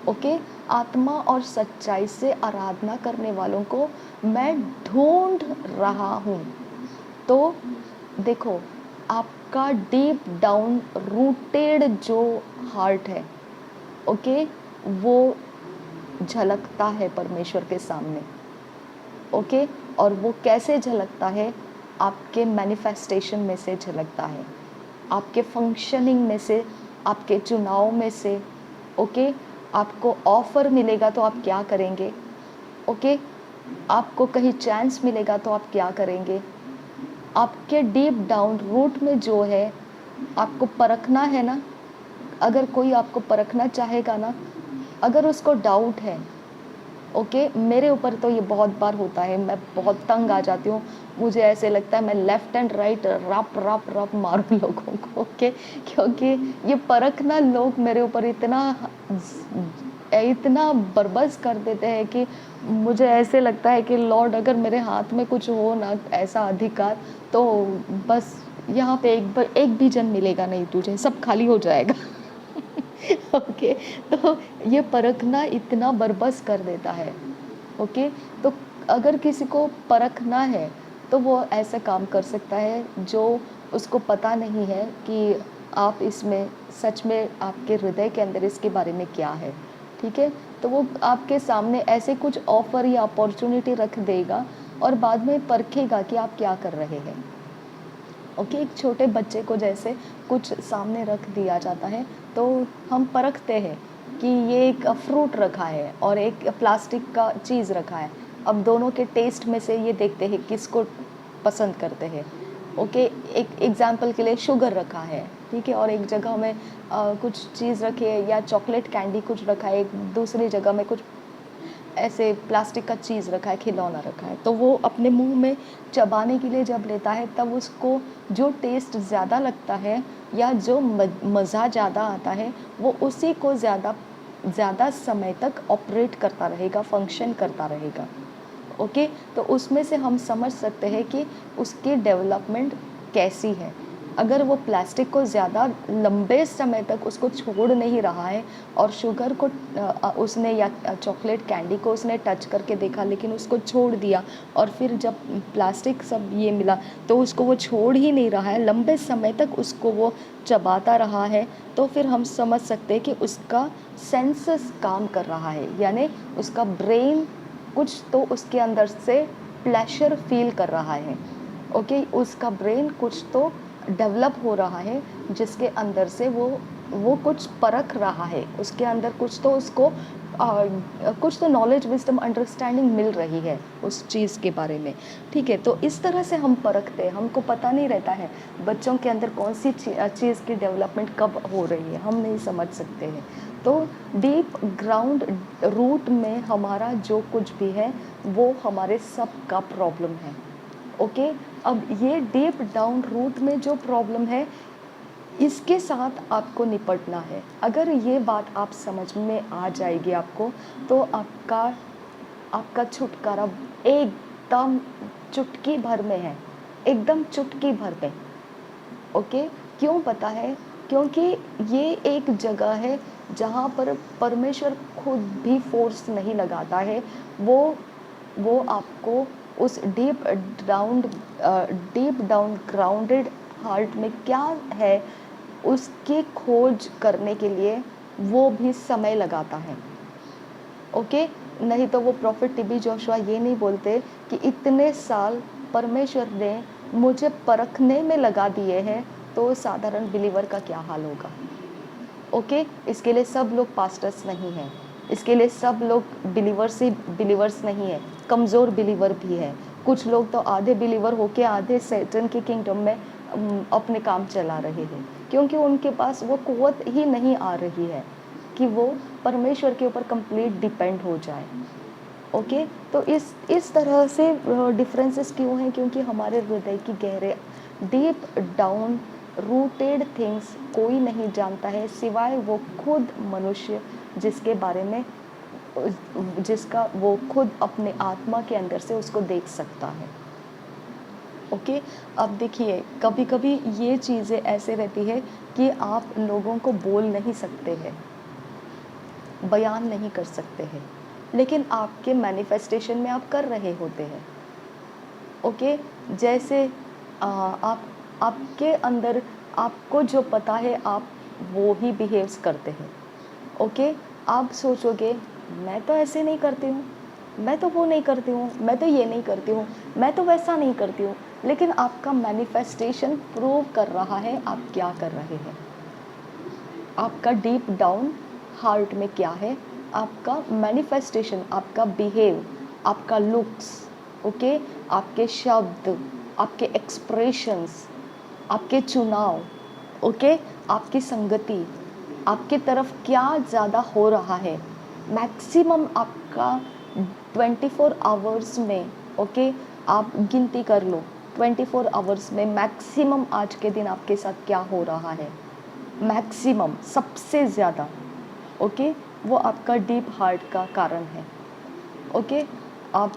ओके, आत्मा और सच्चाई से आराधना करने वालों को मैं ढूंढ रहा हूँ। तो देखो, आपका डीप डाउन रूटेड जो हार्ट है, ओके, वो झलकता है परमेश्वर के सामने। ओके, और वो कैसे झलकता है? आपके मैनिफेस्टेशन में से झलकता है, आपके फंक्शनिंग में से, आपके चुनाव में से। ओके, आपको ऑफ़र मिलेगा तो आप क्या करेंगे? ओके? आपको कहीं चांस मिलेगा तो आप क्या करेंगे? आपके डीप डाउन रूट में जो है, आपको परखना है ना, अगर कोई आपको परखना चाहेगा ना, अगर उसको डाउट है, ओके, मेरे ऊपर तो ये बहुत बार होता है, मैं बहुत तंग आ जाती हूँ। मुझे ऐसे लगता है मैं लेफ्ट एंड राइट रप रप रप मारूं लोगों को, ओके, क्योंकि ये परखना लोग मेरे ऊपर इतना बर्बस कर देते हैं कि मुझे ऐसे लगता है कि लॉर्ड, अगर मेरे हाथ में कुछ हो ना ऐसा अधिकार, तो बस यहाँ पे एक भी जन मिलेगा नहीं तुझे, सब खाली हो जाएगा। ओके, तो ये परखना इतना बरबस कर देता है। ओके, तो अगर किसी को परखना है तो वो ऐसा काम कर सकता है जो उसको पता नहीं है कि आप इसमें सच में आपके हृदय के अंदर इसके बारे में क्या है। ठीक है, तो वो आपके सामने ऐसे कुछ ऑफर या अपॉर्चुनिटी रख देगा और बाद में परखेगा कि आप क्या कर रहे हैं। ओके, एक छोटे बच्चे को जैसे कुछ सामने रख दिया जाता है तो हम परखते हैं कि ये एक फ्रूट रखा है और एक प्लास्टिक का चीज़ रखा है। अब दोनों के टेस्ट में से ये देखते हैं किसको पसंद करते हैं। ओके, एक एग्जाम्पल के लिए शुगर रखा है, ठीक है, और एक जगह में कुछ चीज़ रखी है या चॉकलेट कैंडी कुछ रखा है, एक दूसरी जगह में कुछ ऐसे प्लास्टिक का चीज़ रखा है, खिलौना रखा है, तो वो अपने मुंह में चबाने के लिए जब लेता है तब उसको जो टेस्ट ज़्यादा लगता है या जो मज़ा ज़्यादा आता है वो उसी को ज़्यादा समय तक ऑपरेट करता रहेगा, फंक्शन करता रहेगा। ओके, तो उसमें से हम समझ सकते हैं कि उसकी डेवलपमेंट कैसी है। अगर वो प्लास्टिक को ज़्यादा लंबे समय तक उसको छोड़ नहीं रहा है और शुगर को उसने या चॉकलेट कैंडी को उसने टच करके देखा लेकिन उसको छोड़ दिया और फिर जब प्लास्टिक सब ये मिला तो उसको वो छोड़ ही नहीं रहा है, लंबे समय तक उसको वो चबाता रहा है, तो फिर हम समझ सकते हैं कि उसका सेंसस काम कर रहा है, यानी उसका ब्रेन कुछ तो उसके अंदर से प्लेजर फील कर रहा है। ओके, उसका ब्रेन कुछ तो डेवलप हो रहा है जिसके अंदर से वो कुछ परख रहा है, उसके अंदर कुछ तो उसको कुछ तो नॉलेज विजडम अंडरस्टैंडिंग मिल रही है उस चीज़ के बारे में। ठीक है, तो इस तरह से हम परखते हैं, हमको पता नहीं रहता है बच्चों के अंदर कौन सी चीज़ की डेवलपमेंट कब हो रही है, हम नहीं समझ सकते हैं। तो डीप ग्राउंड रूट में हमारा जो कुछ भी है वो हमारे सब का प्रॉब्लम है। ओके, अब ये डीप डाउन रूट में जो प्रॉब्लम है इसके साथ आपको निपटना है। अगर ये बात आप समझ में आ जाएगी आपको, तो आपका छुटकारा एकदम चुटकी भर में है, एकदम चुटकी भर में। ओके, क्यों पता है? क्योंकि ये एक जगह है जहाँ पर परमेश्वर खुद भी फोर्स नहीं लगाता है, वो आपको उस डीप डाउन ग्राउंडेड हार्ट में क्या है उसकी खोज करने के लिए वो भी समय लगाता है। ओके, नहीं तो वो प्रॉफिट टीबी जोशुआ ये नहीं बोलते कि इतने साल परमेश्वर ने मुझे परखने में लगा दिए हैं, तो साधारण बिलीवर का क्या हाल होगा। ओके, इसके लिए सब लोग पास्टर्स नहीं हैं, इसके लिए सब लोग बिलीवर्स ही बिलीवर्स नहीं है, कमज़ोर बिलीवर भी है। कुछ लोग तो आधे बिलीवर होके आधे सैटन की किंगडम में अपने काम चला रहे हैं, क्योंकि उनके पास वो कुव्वत ही नहीं आ रही है कि वो परमेश्वर के ऊपर कंप्लीट डिपेंड हो जाए। ओके, तो इस तरह से डिफरेंसेस क्यों हैं? क्योंकि हमारे हृदय की गहरे डीप डाउन रूटेड थिंग्स कोई नहीं जानता है सिवाय वो खुद मनुष्य, जिसके बारे में जिसका वो खुद अपने आत्मा के अंदर से उसको देख सकता है। ओके, अब देखिए कभी कभी ये चीज़ें ऐसे रहती है कि आप लोगों को बोल नहीं सकते हैं, बयान नहीं कर सकते हैं, लेकिन आपके मैनिफेस्टेशन में आप कर रहे होते हैं। ओके, जैसे आपके अंदर आपको जो पता है आप वो ही बिहेव्स करते हैं। ओके, आप सोचोगे मैं तो ऐसे नहीं करती हूँ, मैं तो वो नहीं करती हूँ, मैं तो ये नहीं करती हूँ, मैं तो वैसा नहीं करती हूँ, लेकिन आपका मैनिफेस्टेशन प्रूव कर रहा है आप क्या कर रहे हैं। आपका डीप डाउन हार्ट में क्या है, आपका मैनिफेस्टेशन, आपका बिहेव, आपका लुक्स, ओके, आपके शब्द, आपके एक्सप्रेशंस, आपके चुनाव, ओके, आपकी संगति, आपकी तरफ क्या ज़्यादा हो रहा है, मैक्सिमम आपका 24 आवर्स में, ओके, आप गिनती कर लो 24 आवर्स में मैक्सिमम आज के दिन आपके साथ क्या हो रहा है, मैक्सिमम सबसे ज़्यादा, ओके, वो आपका डीप हार्ट का कारण है, ओके। आप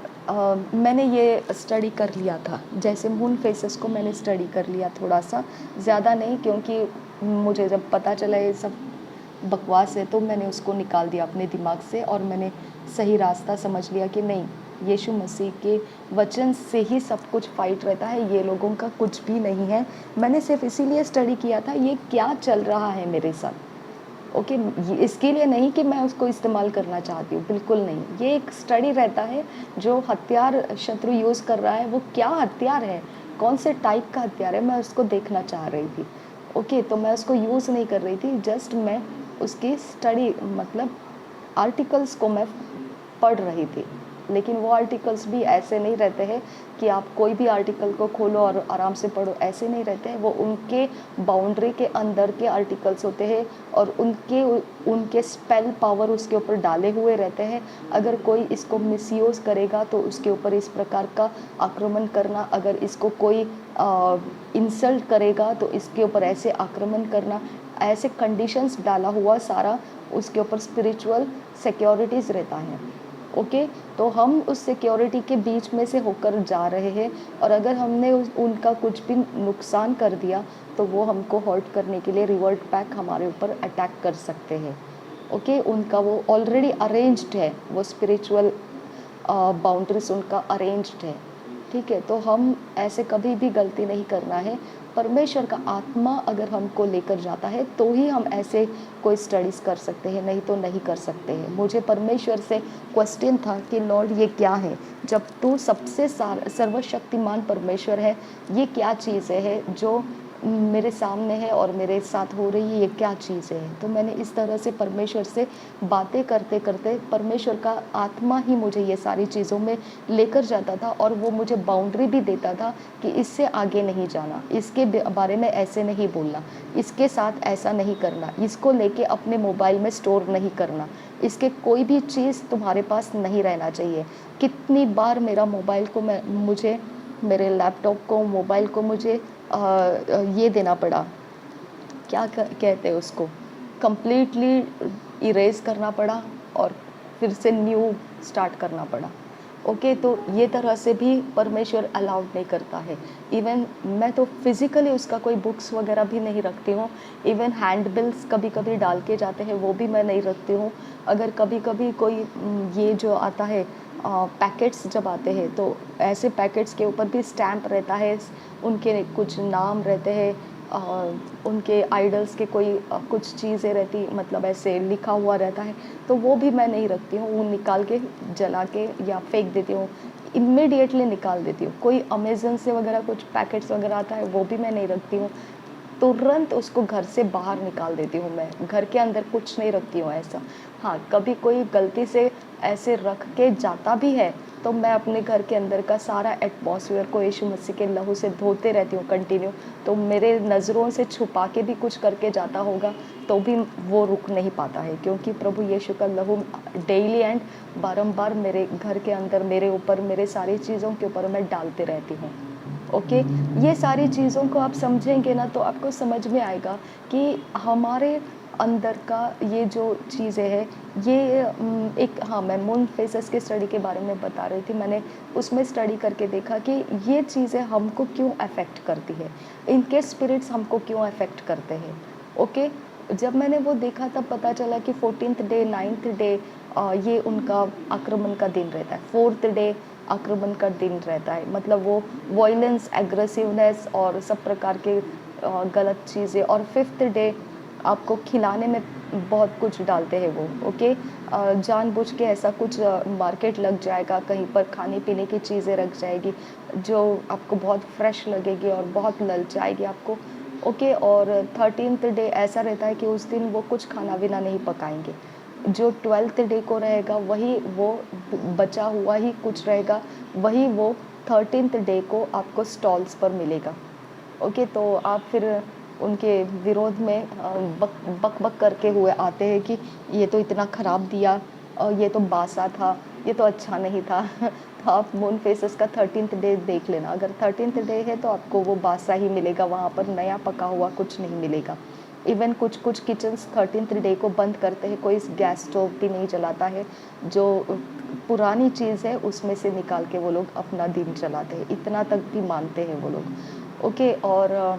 मैंने ये स्टडी कर लिया था, जैसे मून फेसेस को मैंने स्टडी कर लिया थोड़ा सा, ज़्यादा नहीं, क्योंकि मुझे जब पता चला ये सब बकवास है तो मैंने उसको निकाल दिया अपने दिमाग से, और मैंने सही रास्ता समझ लिया कि नहीं, यीशु मसीह के वचन से ही सब कुछ फाइट रहता है, ये लोगों का कुछ भी नहीं है। मैंने सिर्फ इसीलिए स्टडी किया था ये क्या चल रहा है मेरे साथ, ओके, इसके लिए नहीं कि मैं उसको इस्तेमाल करना चाहती हूँ, बिल्कुल नहीं, ये एक स्टडी रहता है। जो हथियार शत्रु यूज़ कर रहा है वो क्या हथियार है, कौन से टाइप का हथियार है, मैं उसको देखना चाह रही थी, ओके। तो मैं उसको यूज़ नहीं कर रही थी, जस्ट मैं उसकी स्टडी, मतलब आर्टिकल्स को मैं पढ़ रही थी। लेकिन वो आर्टिकल्स भी ऐसे नहीं रहते हैं कि आप कोई भी आर्टिकल को खोलो और आराम से पढ़ो, ऐसे नहीं रहते हैं। वो उनके बाउंड्री के अंदर के आर्टिकल्स होते हैं, और उनके स्पेल पावर उसके ऊपर डाले हुए रहते हैं। अगर कोई इसको मिसयूज़ करेगा तो उसके ऊपर इस प्रकार का आक्रमण करना, अगर इसको कोई इंसल्ट करेगा तो इसके ऊपर ऐसे आक्रमण करना, ऐसे कंडीशंस डाला हुआ सारा उसके ऊपर स्पिरिचुअल सिक्योरिटीज़ रहता है, ओके। तो हम उस सिक्योरिटी के बीच में से होकर जा रहे हैं, और अगर हमने उनका कुछ भी नुकसान कर दिया तो वो हमको हर्ट करने के लिए रिवर्ट बैक हमारे ऊपर अटैक कर सकते हैं, ओके। उनका वो ऑलरेडी अरेंज्ड है, वो स्पिरिचुअल बाउंड्रीज उनका अरेंज्ड है, ठीक है। तो हम ऐसे कभी भी गलती नहीं करना है। परमेश्वर का आत्मा अगर हमको लेकर जाता है तो ही हम ऐसे कोई स्टडीज़ कर सकते हैं, नहीं तो नहीं कर सकते हैं। मुझे परमेश्वर से क्वेश्चन था कि लॉर्ड ये क्या है, जब तू सबसे सर्वशक्तिमान परमेश्वर है, ये क्या चीज़ है जो मेरे सामने है और मेरे साथ हो रही है, ये क्या चीज़ है। तो मैंने इस तरह से परमेश्वर से बातें करते करते परमेश्वर का आत्मा ही मुझे ये सारी चीज़ों में लेकर जाता था, और वो मुझे बाउंड्री भी देता था कि इससे आगे नहीं जाना, इसके बारे में ऐसे नहीं बोलना, इसके साथ ऐसा नहीं करना, इसको लेके अपने मोबाइल में स्टोर नहीं करना, इसके कोई भी चीज़ तुम्हारे पास नहीं रहना चाहिए। कितनी बार मेरा मोबाइल को मुझे मेरे लैपटॉप को, मोबाइल को मुझे ये देना पड़ा, क्या कहते हैं उसको, कंप्लीटली इरेज करना पड़ा और फिर से न्यू स्टार्ट करना पड़ा, ओके। तो ये तरह से भी परमेश्वर अलाउड नहीं करता है। इवन मैं तो फिज़िकली उसका कोई बुक्स वगैरह भी नहीं रखती हूँ। इवन हैंड बिल्स कभी कभी डाल के जाते हैं, वो भी मैं नहीं रखती हूँ। अगर कभी कभी कोई ये जो आता है पैकेट्स जब आते हैं, तो ऐसे पैकेट्स के ऊपर भी स्टैम्प रहता है, उनके कुछ नाम रहते हैं, उनके आइडल्स के कोई कुछ चीज़ें रहती, मतलब ऐसे लिखा हुआ रहता है, तो वो भी मैं नहीं रखती हूँ। वो निकाल के जला के या फेंक देती हूँ, इमीडिएटली निकाल देती हूँ। कोई अमेज़न से वगैरह कुछ पैकेट्स वगैरह आता है, वो भी मैं नहीं रखती हूँ, तुरंत उसको घर से बाहर निकाल देती हूँ। मैं घर के अंदर कुछ नहीं रखती हूँ ऐसा। हाँ, कभी कोई गलती से ऐसे रख के जाता भी है तो मैं अपने घर के अंदर का सारा एटमॉस्फेयर को यीशु मसीह के लहू से धोते रहती हूँ कंटिन्यू। तो मेरे नज़रों से छुपा के भी कुछ करके जाता होगा तो भी वो रुक नहीं पाता है, क्योंकि प्रभु यीशु का लहू डेली एंड बारंबार मेरे घर के अंदर, मेरे ऊपर, मेरे सारी चीज़ों के ऊपर मैं डालते रहती हूँ, ओके। ये सारी चीज़ों को आप समझेंगे ना तो आपको समझ में आएगा कि हमारे अंदर का ये जो चीज़ें हैं, ये एक, हाँ, मैं मून फेसेस के स्टडी के बारे में बता रही थी। मैंने उसमें स्टडी करके देखा कि ये चीज़ें हमको क्यों अफेक्ट करती है, इनके स्पिरिट्स हमको क्यों अफेक्ट करते हैं, ओके। जब मैंने वो देखा तब पता चला कि 14th डे, 9th डे ये उनका आक्रमण का दिन रहता है, 4th डे आक्रमण का दिन रहता है। मतलब वो वॉयलेंस, एग्रेसिवनेस और सब प्रकार के गलत चीज़ें, और 5th डे आपको खिलाने में बहुत कुछ डालते हैं वो, ओके। जानबूझ के ऐसा कुछ मार्केट लग जाएगा, कहीं पर खाने पीने की चीज़ें रख जाएगी जो आपको बहुत फ्रेश लगेगी और बहुत ललचाएगी आपको, ओके। और 13th डे ऐसा रहता है कि उस दिन वो कुछ खाना-वाना नहीं पकाएंगे, जो 12th डे को रहेगा वही वो बचा हुआ ही कुछ रहेगा, वही वो 13th डे को आपको स्टॉल्स पर मिलेगा। ओके, तो आप फिर उनके विरोध में बक बक करके हुए आते हैं कि ये तो इतना ख़राब दिया, ये तो बासा था, ये तो अच्छा नहीं था। तो आप मून फेसेस का 13th डे देख लेना, अगर 13th डे है तो आपको वो बासा ही मिलेगा, वहाँ पर नया पका हुआ कुछ नहीं मिलेगा। इवन कुछ कुछ किचन्स 13th डे को बंद करते हैं, कोई गैस स्टोव भी नहीं जलाता है, जो पुरानी चीज़ है उसमें से निकाल के वो लोग अपना दिन चलाते हैं, इतना तक भी मानते हैं वो लोग। ओके, और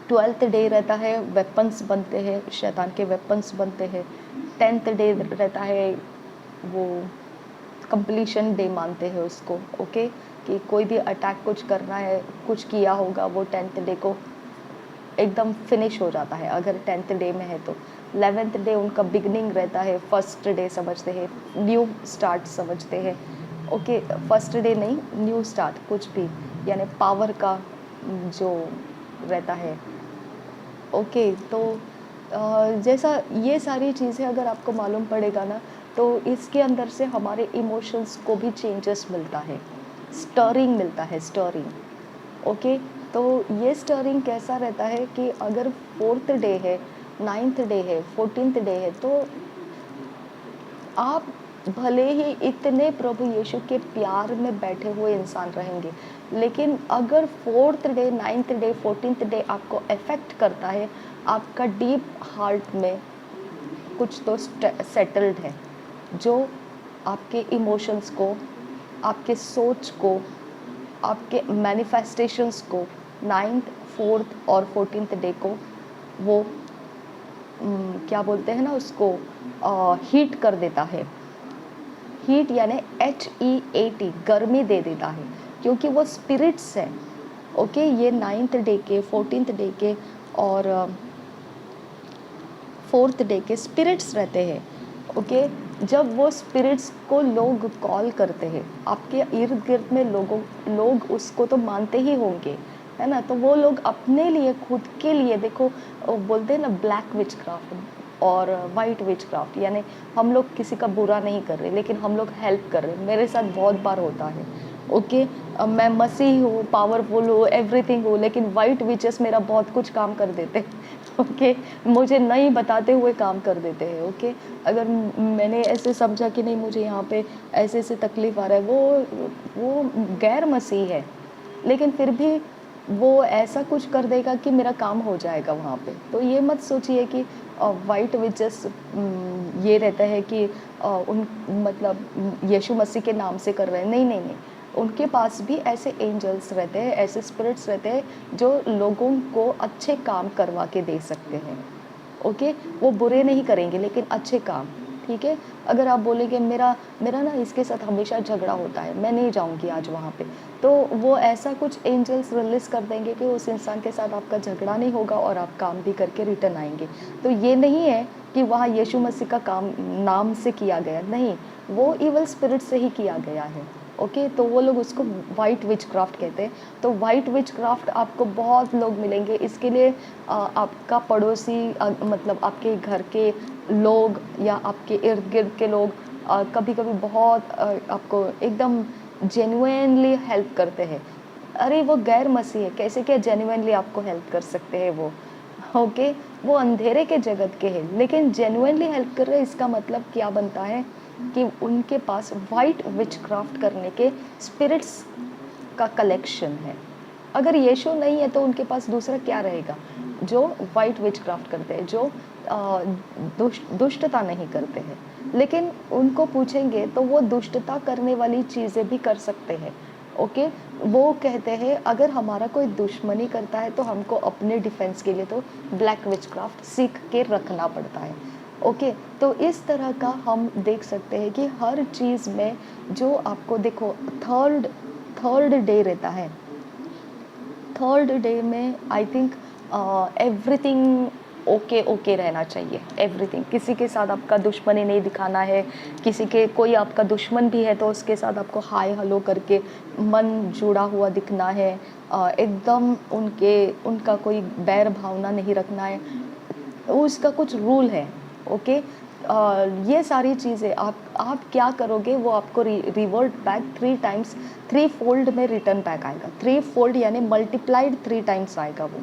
12th डे रहता है, वेपन्स बनते हैं, शैतान के वेपन्स बनते हैं। 10th डे रहता है, वो कंप्लीशन डे मानते हैं उसको। ओके, कि कोई भी अटैक कुछ करना है, कुछ किया होगा, वो 10th डे को एकदम फिनिश हो जाता है, अगर 10th डे में है तो। 11th डे उनका बिगनिंग रहता है, फर्स्ट डे समझते हैं, न्यू स्टार्ट समझते हैं। ओके, फर्स्ट डे नहीं, न्यू स्टार्ट कुछ भी, यानी पावर का जो रहता है। ओके, तो जैसा ये सारी चीज़ें अगर आपको मालूम पड़ेगा ना, तो इसके अंदर से हमारे इमोशंस को भी चेंजेस मिलता है, स्टरिंग मिलता है, स्टरिंग। ओके, तो ये स्टरिंग कैसा रहता है कि अगर 4th डे है, 9th डे है, 14th डे है, तो आप भले ही इतने प्रभु यीशु के प्यार में बैठे हुए इंसान रहेंगे, लेकिन अगर 4th day, 9th day, 14th day आपको अफेक्ट करता है, आपका डीप हार्ट में कुछ तो सेटल्ड है, जो आपके इमोशंस को, आपके सोच को, आपके मैनिफेस्टेशंस को 9th, 4th और 14th डे को वो क्या बोलते हैं ना उसको, हीट कर देता है। हीट यानी HEAT, गर्मी दे देता है, क्योंकि वो स्पिरिट्स है। ओके, ये 9th डे के, 14th डे के और 4th डे के स्पिरिट्स रहते हैं। ओके, जब वो स्पिरिट्स को लोग कॉल करते हैं, आपके इर्द गिर्द में लोग उसको तो मानते ही होंगे, है ना? तो वो लोग अपने लिए, खुद के लिए, देखो बोलते हैं ना ब्लैक विच क्राफ्ट और वाइट विच क्राफ्ट, यानी हम लोग किसी का बुरा नहीं कर रहे, लेकिन हम लोग हेल्प कर रहे हैं। मेरे साथ बहुत बार होता है। ओके, मैं मसीह हूँ, पावरफुल हूँ, एवरीथिंग हूँ, लेकिन वाइट विचेस मेरा बहुत कुछ काम कर देते हैं। ओके, मुझे नहीं बताते हुए काम कर देते हैं। ओके, अगर मैंने ऐसे समझा कि नहीं मुझे यहाँ पे ऐसे ऐसे तकलीफ़ आ रहा है, वो गैर मसीह है, लेकिन फिर भी वो ऐसा कुछ कर देगा कि मेरा काम हो जाएगा वहाँ पे। तो ये मत सोचिए कि वाइट विचेस ये रहता है कि उन मतलब यीशु मसीह के नाम से कर रहे हैं, नहीं नहीं नहीं, उनके पास भी ऐसे एंजल्स रहते हैं, ऐसे स्पिरिट्स रहते हैं जो लोगों को अच्छे काम करवा के दे सकते हैं। ओके, वो बुरे नहीं करेंगे लेकिन अच्छे काम, ठीक है? अगर आप बोलेंगे मेरा मेरा ना इसके साथ हमेशा झगड़ा होता है, मैं नहीं जाऊँगी आज वहाँ पे, तो वो ऐसा कुछ एंजल्स रिलीज़ कर देंगे कि उस इंसान के साथ आपका झगड़ा नहीं होगा और आप काम भी करके रिटर्न आएँगे। तो ये नहीं है कि वहाँ यीशु मसीह का काम नाम से किया गया, नहीं, वो इविल स्पिरिट से ही किया गया है। ओके, तो वो लोग उसको वाइट विचक्राफ्ट कहते हैं। तो वाइट विचक्राफ्ट आपको बहुत लोग मिलेंगे, इसके लिए आपका पड़ोसी मतलब आपके घर के लोग या आपके इर्द गिर्द के लोग कभी-कभी बहुत आपको एकदम जेन्युइनली हेल्प करते हैं। अरे वो गैर मसीह है, कैसे क्या जेन्युइनली आपको हेल्प कर सकते हैं वो? ओके, वो अंधेरे के जगत के हैं, लेकिन जेन्युइनली हेल्प कर रहे हैं, इसका मतलब क्या बनता है कि उनके पास वाइट विचक्राफ्ट करने के स्पिरिट्स का कलेक्शन है। अगर यीशु नहीं है तो उनके पास दूसरा क्या रहेगा? जो वाइट विचक्राफ्ट करते हैं, जो दुष्टता नहीं करते हैं। लेकिन उनको पूछेंगे तो वो दुष्टता करने वाली चीज़ें भी कर सकते हैं। ओके, वो कहते हैं अगर हमारा कोई दुश्मनी करता है तो हमको अपने डिफेंस के लिए तो ब्लैक विचक्राफ्ट सीख के रखना पड़ता है। ओके, तो इस तरह का हम देख सकते हैं कि हर चीज़ में जो आपको देखो थर्ड थर्ड डे रहता है। थर्ड डे में I think everything okay okay रहना चाहिए, एवरीथिंग। किसी के साथ आपका दुश्मनी नहीं दिखाना है, किसी के कोई आपका दुश्मन भी है तो उसके साथ आपको हाय हेलो करके मन जुड़ा हुआ दिखना है, एकदम उनका कोई बैर भावना नहीं रखना है, उसका कुछ रूल है। ओके, ये सारी चीज़ें आप क्या करोगे, वो आपको रिवर्ट बैक 3 टाइम्स, 3 फोल्ड में रिटर्न बैक आएगा। 3 फोल्ड यानी मल्टीप्लाइड 3 टाइम्स आएगा वो।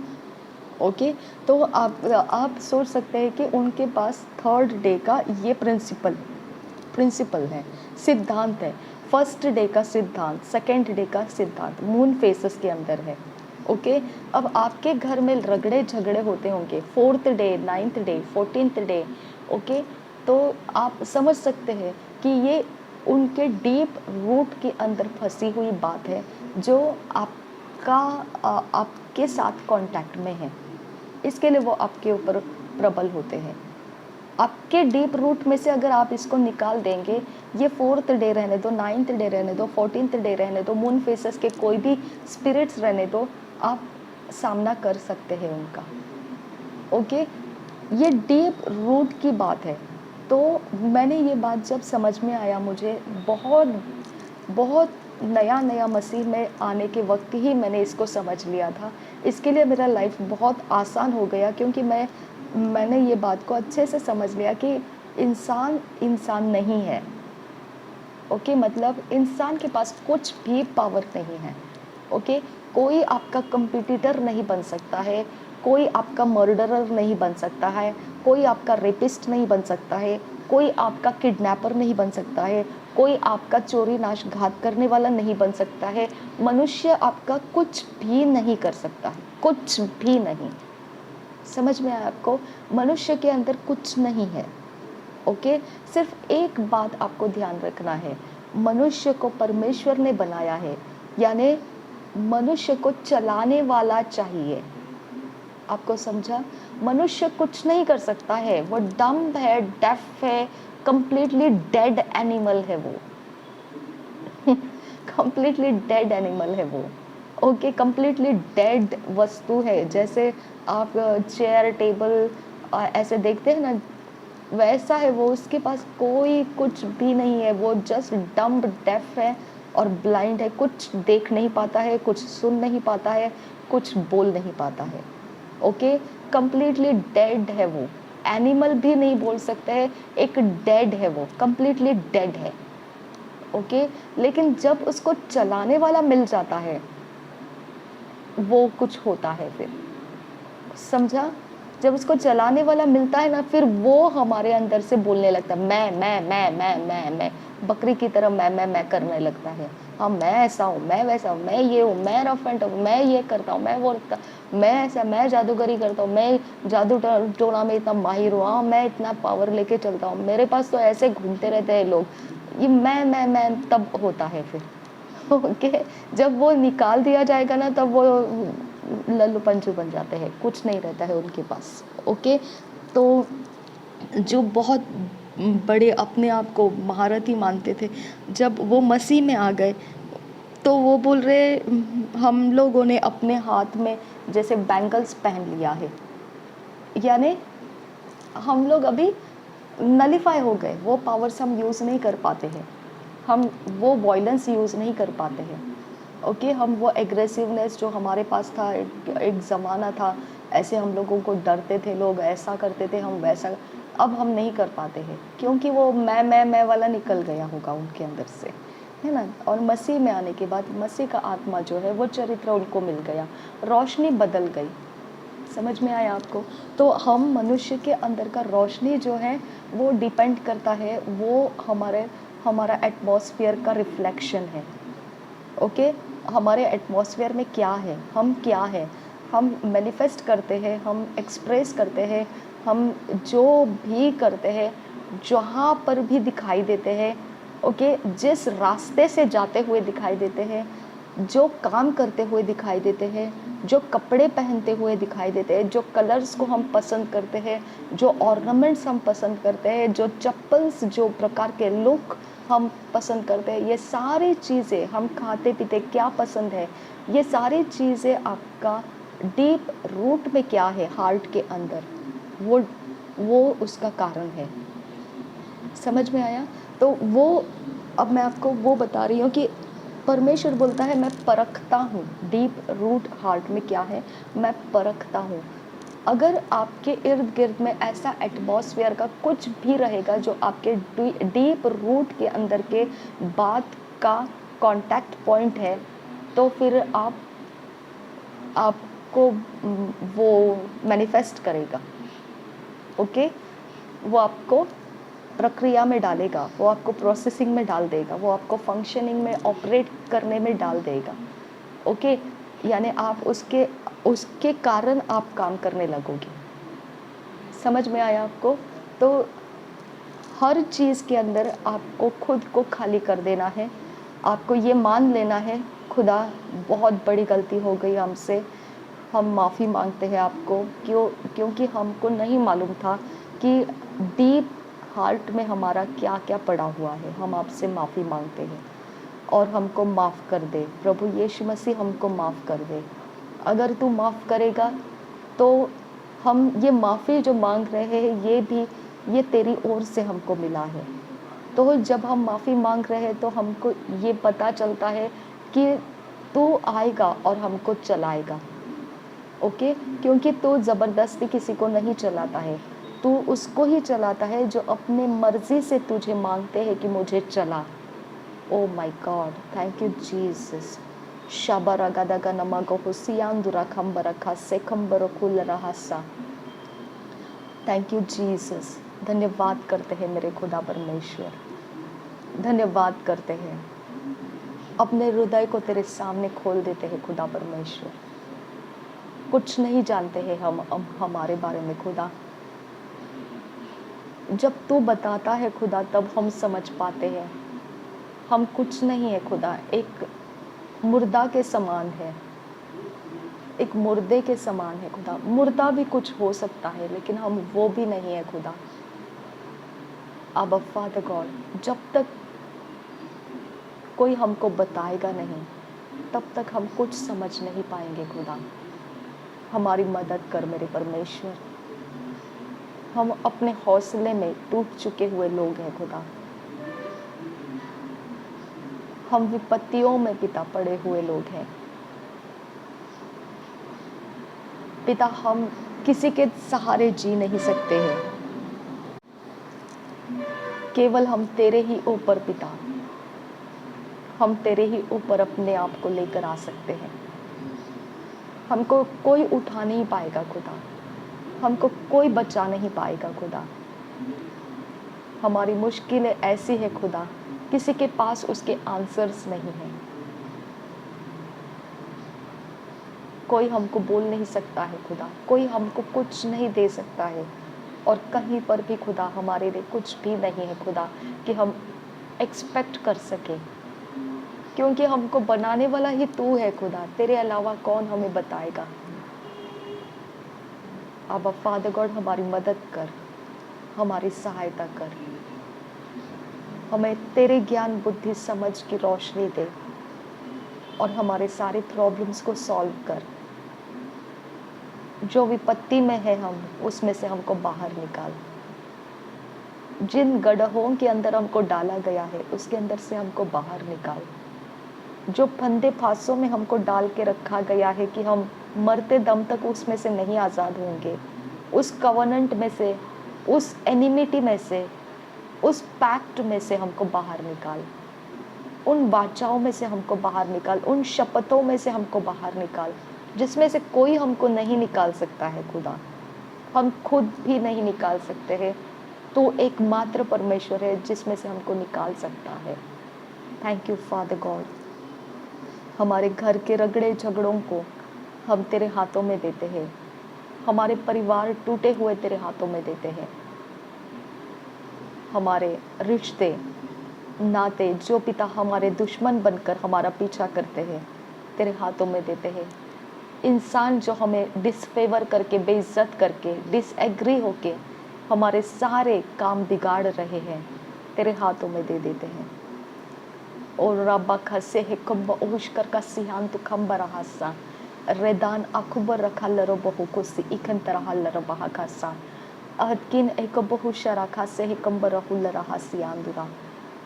ओके, तो आप सोच सकते हैं कि उनके पास थर्ड डे का ये प्रिंसिपल है, सिद्धांत है। फर्स्ट डे का सिद्धांत, सेकेंड डे का सिद्धांत मून फेसेस के अंदर है। ओके, अब आपके घर में रगड़े झगड़े होते होंगे 4th day, 9th day, 14th day. Okay, तो आप समझ सकते हैं कि ये उनके डीप रूट के अंदर फंसी हुई बात है, जो आपके साथ कांटेक्ट में है, इसके लिए वो आपके ऊपर प्रबल होते हैं। आपके डीप रूट में से अगर आप इसको निकाल देंगे, ये 4th डे रहने दो, 9th डे रहने दो, 14th डे रहने दो, मून फेसेस के कोई भी स्पिरिट्स रहने दो, आप सामना कर सकते हैं उनका। ओके, ये डीप रूट की बात है। तो मैंने ये बात जब समझ में आया, मुझे बहुत बहुत नया मसीह में आने के वक्त ही मैंने इसको समझ लिया था। इसके लिए मेरा लाइफ बहुत आसान हो गया, क्योंकि मैंने ये बात को अच्छे से समझ लिया कि इंसान नहीं है। ओके, मतलब इंसान के पास कुछ भी पावर नहीं है। ओके, कोई आपका कंपटीटर नहीं बन सकता है, कोई आपका मर्डरर नहीं बन सकता है, कोई आपका रेपिस्ट नहीं बन सकता है, कोई आपका किडनैपर नहीं बन सकता है, कोई आपका चोरी नाश घात करने वाला नहीं बन सकता है। मनुष्य आपका कुछ भी नहीं कर सकता है, कुछ भी नहीं। समझ में आया आपको? मनुष्य के अंदर कुछ नहीं है। ओके, सिर्फ एक बात आपको ध्यान रखना है, मनुष्य को परमेश्वर ने बनाया है, यानी मनुष्य को चलाने वाला चाहिए। आपको समझा? मनुष्य कुछ नहीं कर सकता है, वो डम्ब है, डेफ है, कंप्लीटली डेड एनिमल है वो। कंप्लीटली डेड एनिमल है वो। ओके, कंप्लीटली डेड वस्तु है। जैसे आप चेयर टेबल ऐसे देखते हैं ना, वैसा है वो। उसके पास कोई कुछ भी नहीं है, वो जस्ट डम्ब डेफ है और ब्लाइंड है, कुछ देख नहीं पाता है, कुछ सुन नहीं पाता है, कुछ बोल नहीं पाता है। ओके, कंप्लीटली डेड है वो। एनिमल भी नहीं बोल सकते हैं, एक डेड है वो, कंप्लीटली डेड है। ओके, लेकिन जब उसको चलाने वाला मिल जाता है, वो कुछ होता है फिर। समझा? जब उसको चलाने वाला मिलता है ना, फिर वो हमारे अंदर से बोलने लगता है, मैं बकरी की तरह मैं करने लगता है। हाँ, मैं ऐसा हूँ, मैं वैसा हूँ, मैं ये हूँ, मैं रफ एंड टफ, मैं ये करता हूँ, मैं वो करता, मैं ऐसा, मैं जादूगरी करता हूँ, मैं जादू टोना में इतना माहिर हूँ, हाँ मैं इतना पावर लेके चलता हूँ, मेरे पास तो ऐसे घूमते रहते हैं लोग। ये मैं तब होता है फिर। ओके, जब वो निकाल दिया जाएगा ना, तब वो लल्लू पंचू बन जाते हैं, कुछ नहीं रहता है उनके पास। ओके, तो जो बहुत बड़े अपने आप को महारथी मानते थे, जब वो मसीह में आ गए, तो वो बोल रहे, हम लोगों ने अपने हाथ में जैसे बैंगल्स पहन लिया है, यानी हम लोग अभी नलीफाई हो गए, वो पावर्स हम यूज़ नहीं कर पाते हैं, हम वो वॉयलेंस यूज़ नहीं कर पाते हैं। ओके, हम वो एग्रेसिवनेस जो हमारे पास था, एक ज़माना था, ऐसे हम लोगों को डरते थे लोग, ऐसा करते थे हम, वैसा, अब हम नहीं कर पाते हैं, क्योंकि वो मैं वाला निकल गया होगा उनके अंदर से, है ना। और मसीह में आने के बाद मसीह का आत्मा जो है, वो चरित्र उनको मिल गया, रोशनी बदल गई। समझ में आया आपको? तो हम मनुष्य के अंदर का रोशनी जो है, वो डिपेंड करता है, वो हमारा एटमॉस्फेयर का रिफ्लेक्शन है। ओके, हमारे एटमॉस्फेयर में क्या है, हम क्या है, हम मैनिफेस्ट करते हैं, हम एक्सप्रेस करते हैं, हम जो भी करते हैं, जहाँ पर भी दिखाई देते हैं, ओके, जिस रास्ते से जाते हुए दिखाई देते हैं, जो काम करते हुए दिखाई देते हैं, जो कपड़े पहनते हुए दिखाई देते हैं, जो कलर्स को हम पसंद करते हैं, जो ऑर्नामेंट्स हम पसंद करते हैं, जो चप्पल्स, जो प्रकार के लुक हम पसंद करते हैं, ये सारी चीज़ें, हम खाते पीते क्या पसंद है, ये सारी चीज़ें आपका डीप रूट में क्या है, हार्ट के अंदर, वो उसका कारण है। समझ में आया? तो वो, अब मैं आपको वो बता रही हूँ कि परमेश्वर बोलता है, मैं परखता हूँ डीप रूट हार्ट में क्या है, मैं परखता हूँ। अगर आपके इर्द गिर्द में ऐसा एटमॉस्फेयर का कुछ भी रहेगा जो आपके डीप रूट के अंदर के बात का कांटेक्ट पॉइंट है, तो फिर आपको वो मैनिफेस्ट करेगा। ओके, वो आपको प्रक्रिया में डालेगा, वो आपको प्रोसेसिंग में डाल देगा, वो आपको फंक्शनिंग में, ऑपरेट करने में डाल देगा। ओके, यानी आप उसके कारण आप काम करने लगोगे। समझ में आया आपको? तो हर चीज़ के अंदर आपको खुद को खाली कर देना है। आपको ये मान लेना है, खुदा बहुत बड़ी गलती हो गई हमसे, हम माफ़ी मांगते हैं आपको, क्योंकि हमको नहीं मालूम था कि डीप हार्ट में हमारा क्या क्या पड़ा हुआ है। हम आपसे माफ़ी मांगते हैं और हमको माफ़ कर दे प्रभु यीशु मसीह, हमको माफ़ कर दे। अगर तू माफ़ करेगा तो हम ये माफ़ी जो मांग रहे हैं ये तेरी ओर से हमको मिला है। तो जब हम माफ़ी मांग रहे हैं तो हमको ये पता चलता है कि तू आएगा और हमको चलाएगा। ओके, क्योंकि तू ज़बरदस्ती किसी को नहीं चलाता है, तू उसको ही चलाता है जो अपने मर्जी से तुझे मांगते हैं कि मुझे चला। Oh my God, thank you Jesus. शाबरा गदगा नमगो हुसियांदुरा खंबरा खासे खंबरो कुल रहसा। Thank you Jesus. धन्यवाद करते हैं मेरे खुदा परमेश्वर, धन्यवाद करते हैं। अपने हृदय को तेरे सामने खोल देते हैं खुदा परमेश्वर। कुछ नहीं जानते हैं हम हमारे बारे में खुदा, जब तू बताता है खुदा तब हम समझ पाते हैं। हम कुछ नहीं है खुदा, एक मुर्दा के समान है, एक मुर्दे के समान है खुदा। मुर्दा भी कुछ हो सकता है लेकिन हम वो भी नहीं है खुदा। अब फादर गॉड, जब तक कोई हमको बताएगा नहीं तब तक हम कुछ समझ नहीं पाएंगे खुदा। हमारी मदद कर मेरे परमेश्वर। हम अपने हौसले में टूट चुके हुए लोग हैं खुदा। हम विपत्तियों में पिता पड़े हुए लोग हैं पिता। हम किसी के सहारे जी नहीं सकते हैं, केवल हम तेरे ही ऊपर पिता, हम तेरे ही ऊपर अपने आप को लेकर आ सकते हैं। हमको कोई उठा नहीं पाएगा खुदा, हमको कोई बचा नहीं पाएगा खुदा। हमारी मुश्किलें ऐसी है खुदा, किसी के पास उसके आंसर्स नहीं हैं। कोई हमको बोल नहीं सकता है खुदा, कोई हमको कुछ नहीं दे सकता है, और कहीं पर भी खुदा हमारे लिए कुछ भी नहीं है खुदा कि हम एक्सपेक्ट कर सके, क्योंकि हमको बनाने वाला ही तू है खुदा। तेरे अलावा कौन हमें बताएगा। अब फादर गॉड, हमारी मदद कर, हमारी सहायता कर, हमें तेरे ज्ञान बुद्धि समझ की रोशनी दे और हमारे सारे प्रॉब्लम्स को सॉल्व कर। जो विपत्ति में है हम उसमें से हमको बाहर निकाल। जिन गड्ढों के अंदर हमको डाला गया है उसके अंदर से हमको बाहर निकाल। जो फंदे फांसों में हमको डाल के रखा गया है कि हम मरते दम तक उसमें से नहीं आज़ाद होंगे, उस कवनेंट में से, उस एनिमिटी में से, उस पैक्ट में से हमको बाहर निकाल। उन वाचाओं में से हमको बाहर निकाल, उन शपथों में से हमको बाहर निकाल, जिसमें से कोई हमको नहीं निकाल सकता है खुदा। हम खुद भी नहीं निकाल सकते हैं, तो एकमात्र परमेश्वर है जिसमें से हमको निकाल सकता है। Thank you father God. हमारे घर के रगड़े झगड़ों को हम तेरे हाथों में देते हैं, हमारे परिवार टूटे हुए तेरे हाथों में देते हैं, हमारे रिश्ते नाते जो पिता हमारे दुश्मन बनकर हमारा पीछा करते हैं तेरे हाथों में देते हैं। इंसान जो हमें डिसफेवर करके, बेइज्जत करके, डिसएग्री होके हमारे सारे काम बिगाड़ रहे हैं तेरे हाथों में दे देते हैं। और रब्बा खसे है कब ओशकर का सिहान तो खम बरहासा रेदान अखबर रखा लरो बहु को सी इखन तरह लरो बहा खासा अहदकिन एक बहु शरा खासे है कम बरहुल रहा सियांदुरा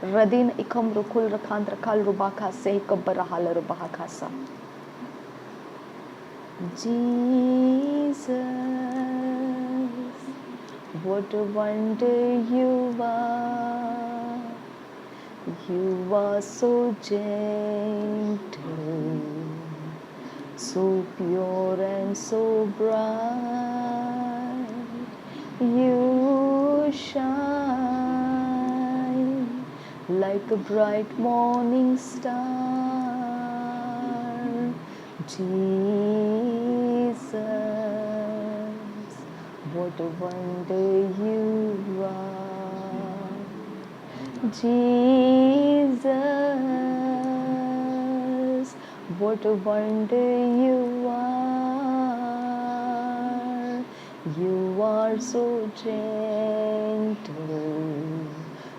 रदीन इखम रुकुल रखांत रखाल रुबा खासे है कब रहा लरो बहा खासा। Jesus What a wonder you are so gentle, so pure and so bright. You shine like a bright morning star, Jesus. What a wonder you are, Jesus. What a wonder you are. You are so gentle,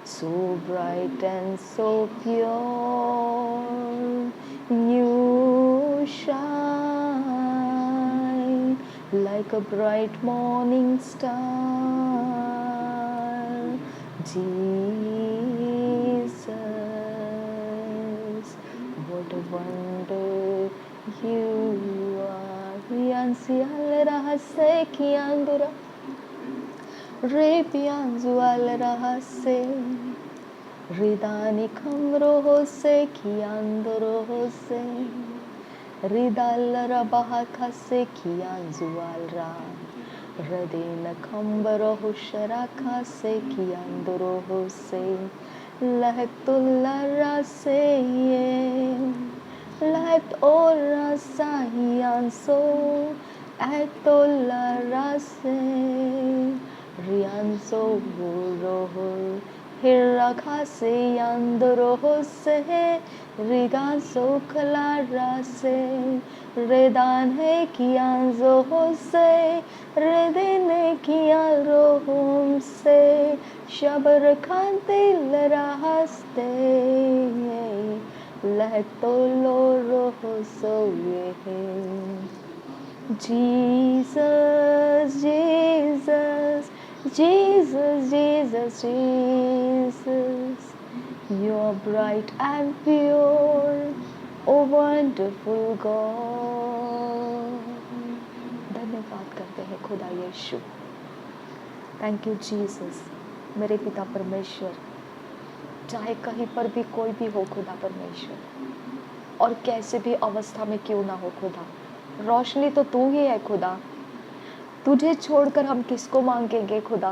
so bright and so pure. You shine like a bright morning star, Jesus. What a wonder you are. Rianzi al-rahase kiandura, Rebianzu al-rahase, Ridani kamrohose kiandrohose, Ridal rabahakase kianzu al-ra, Radina kambarohusharakase kiandrohose, Lahektularase, Lahektorasahianso, Ektolarase, Rianso rohul, Hirakase yandrohose, Riganso kalarase, Redan he kianzo hose, Redine kiarohum se, Shabar kante larahaste, Lehtolo rohosoye. Jesus, Jesus, Jesus, Jesus, Jesus, you're bright and pure, oh wonderful God. धन्यवाद करते हैं खुदा यीशु. Thank you Jesus. मेरे पिता परमेश्वर, चाहे कहीं पर भी कोई भी हो खुदा परमेश्वर, और कैसे भी अवस्था में क्यों ना हो खुदा, रोशनी तो तू ही है खुदा. तुझे छोड़कर हम किसको मांगेंगे खुदा.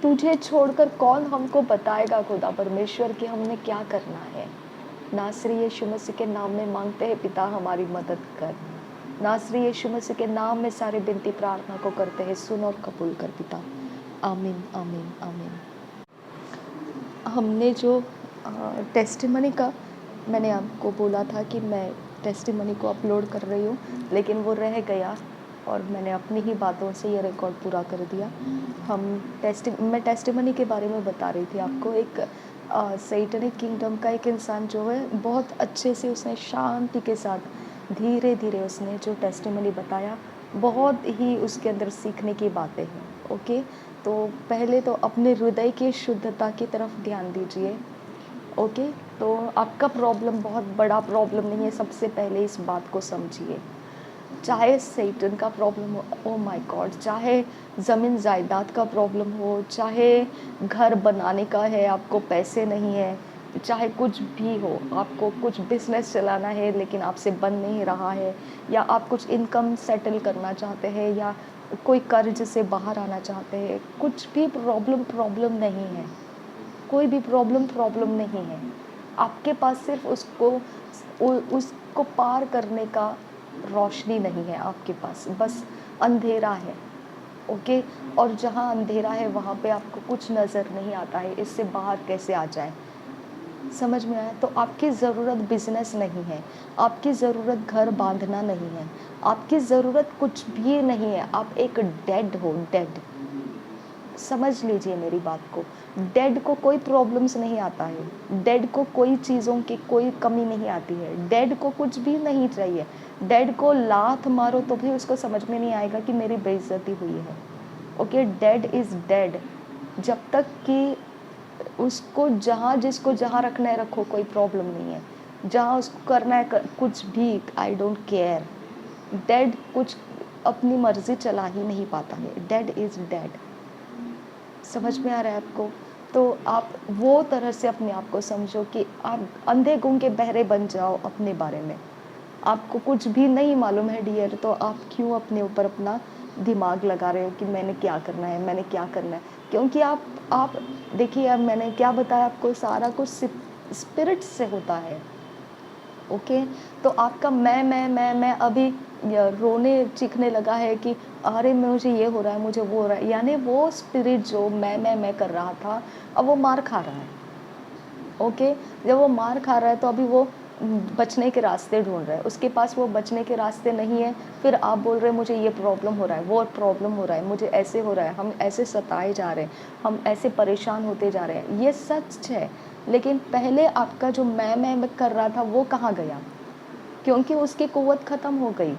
तुझे छोड़कर कौन हमको बताएगा खुदा परमेश्वर कि हमने क्या करना है. नासरी यीशु मसीह के नाम में मांगते हैं पिता, हमारी मदद कर. नासरी यीशु मसीह के नाम में सारे विनती प्रार्थना को करते हैं, सुन और कबूल कर पिता. आमीन आमीन आमीन. हमने जो टेस्टिमनी का, मैंने आपको बोला था कि मैं टेस्टिमनी को अपलोड कर रही हूँ, लेकिन वो रह गया और मैंने अपनी ही बातों से ये रिकॉर्ड पूरा कर दिया. मैं टेस्टिमनी के बारे में बता रही थी आपको. एक सैटनिक किंगडम का एक इंसान जो है, बहुत अच्छे से उसने शांति के साथ धीरे धीरे उसने जो टेस्टिमनी बताया, बहुत ही उसके अंदर सीखने की बातें हैं. ओके, तो पहले तो अपने हृदय की शुद्धता की तरफ ध्यान दीजिए. ओके, तो आपका प्रॉब्लम बहुत बड़ा प्रॉब्लम नहीं है. सबसे पहले इस बात को समझिए. चाहे सैटन का प्रॉब्लम हो, ओ माय गॉड, चाहे ज़मीन जायदाद का प्रॉब्लम हो, चाहे घर बनाने का है, आपको पैसे नहीं है, चाहे कुछ भी हो, आपको कुछ बिजनेस चलाना है लेकिन आपसे बन नहीं रहा है, या आप कुछ इनकम सेटल करना चाहते हैं, या कोई कर्ज से बाहर आना चाहते हैं, कुछ भी प्रॉब्लम नहीं है. कोई भी प्रॉब्लम नहीं है. आपके पास सिर्फ उसको पार करने का रोशनी नहीं है आपके पास, बस अंधेरा है. ओके, और जहाँ अंधेरा है वहाँ पे आपको कुछ नज़र नहीं आता है. इससे बाहर कैसे आ जाए, समझ में आया. तो आपकी ज़रूरत बिजनेस नहीं है, आपकी ज़रूरत घर बांधना नहीं है, आपकी ज़रूरत कुछ भी नहीं है. आप एक डेड हो, डेड. समझ लीजिए मेरी बात को. डेड को कोई प्रॉब्लम्स नहीं आता है, डेड को कोई चीज़ों की कोई कमी नहीं आती है, डेड को कुछ भी नहीं चाहिए. डेड को लात मारो तो भी उसको समझ में नहीं आएगा कि मेरी बेइज्जती हुई है. Okay, dead is dead. जब तक कि उसको जिसको जहाँ रखना है रखो, कोई प्रॉब्लम नहीं है. जहाँ उसको करना है कुछ भी, आई डोंट केयर. डेड कुछ अपनी मर्जी चला ही नहीं पाता है. Dead is dead. समझ में आ रहा है आपको? तो आप वो तरह से अपने आप को समझो कि आप अंधे गूंगे बहरे बन जाओ अपने बारे में। आपको कुछ भी नहीं मालूम है डियर, तो आप क्यों अपने ऊपर अपना दिमाग लगा रहे हो कि मैंने क्या करना है, मैंने क्या करना है? क्योंकि आप देखिए, अब मैंने क्या बताया आपको, सारा कुछ स्पिरिट से होता है। ओके, तो आपका मैं अभी रोने चीखने लगा है कि अरे मुझे ये हो रहा है, मुझे वो हो रहा है, यानी वो स्पिरिट जो मैं कर रहा था, अब वो मार खा रहा है। ओके, जब वो मार खा रहा है तो अभी वो बचने के रास्ते ढूंढ रहा है, उसके पास वो बचने के रास्ते नहीं है। फिर आप बोल रहे हैं मुझे ये प्रॉब्लम हो रहा है, वो प्रॉब्लम हो रहा है, मुझे ऐसे हो रहा है, हम ऐसे सताए जा रहे हैं, हम ऐसे परेशान होते जा रहे हैं। ये सच है, लेकिन पहले आपका जो मैं कर रहा था वो कहाँ गया? क्योंकि उसकी कुव्वत ख़त्म हो गई।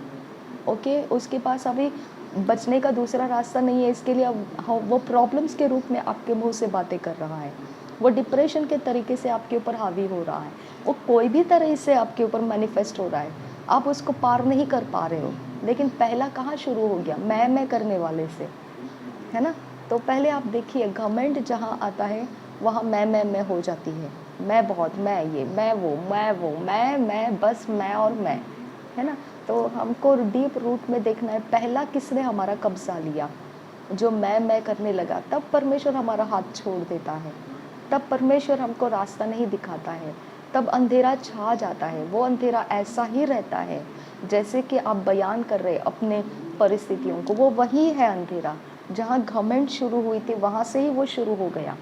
ओके, उसके पास अभी बचने का दूसरा रास्ता नहीं है, इसके लिए अब वो प्रॉब्लम्स के रूप में आपके मुँह से बातें कर रहा है। वो डिप्रेशन के तरीके से आपके ऊपर हावी हो रहा है। वो कोई भी तरह से आपके ऊपर मैनिफेस्ट हो रहा है। आप उसको पार नहीं कर पा रहे हो। लेकिन पहला कहाँ शुरू हो गया? मैं करने वाले से, है ना? तो पहले आप देखिए, घमंड जहाँ आता है, वहाँ मैं हो जाती है। मैं बहुत, मैं ये, मैं वो, मैं, बस मैं और मैं, है ना? तो हमको डीप रूट में देखना है, पहला किसने हमारा कब्ज़ा लिया? जो मैं करने लगा, तब परमेश्वर हमारा हाथ छोड़ देता है। तब परमेश्वर हमको रास्ता नहीं दिखाता है। तब अंधेरा छा जाता है। वो अंधेरा ऐसा ही रहता है, जैसे कि आप बयान कर रहे अपने परिस्थितियों को, वो वही है अंधेरा। जहाँ घमंड शुरू हुई थी, वहाँ से ही वो शुरू हो गया।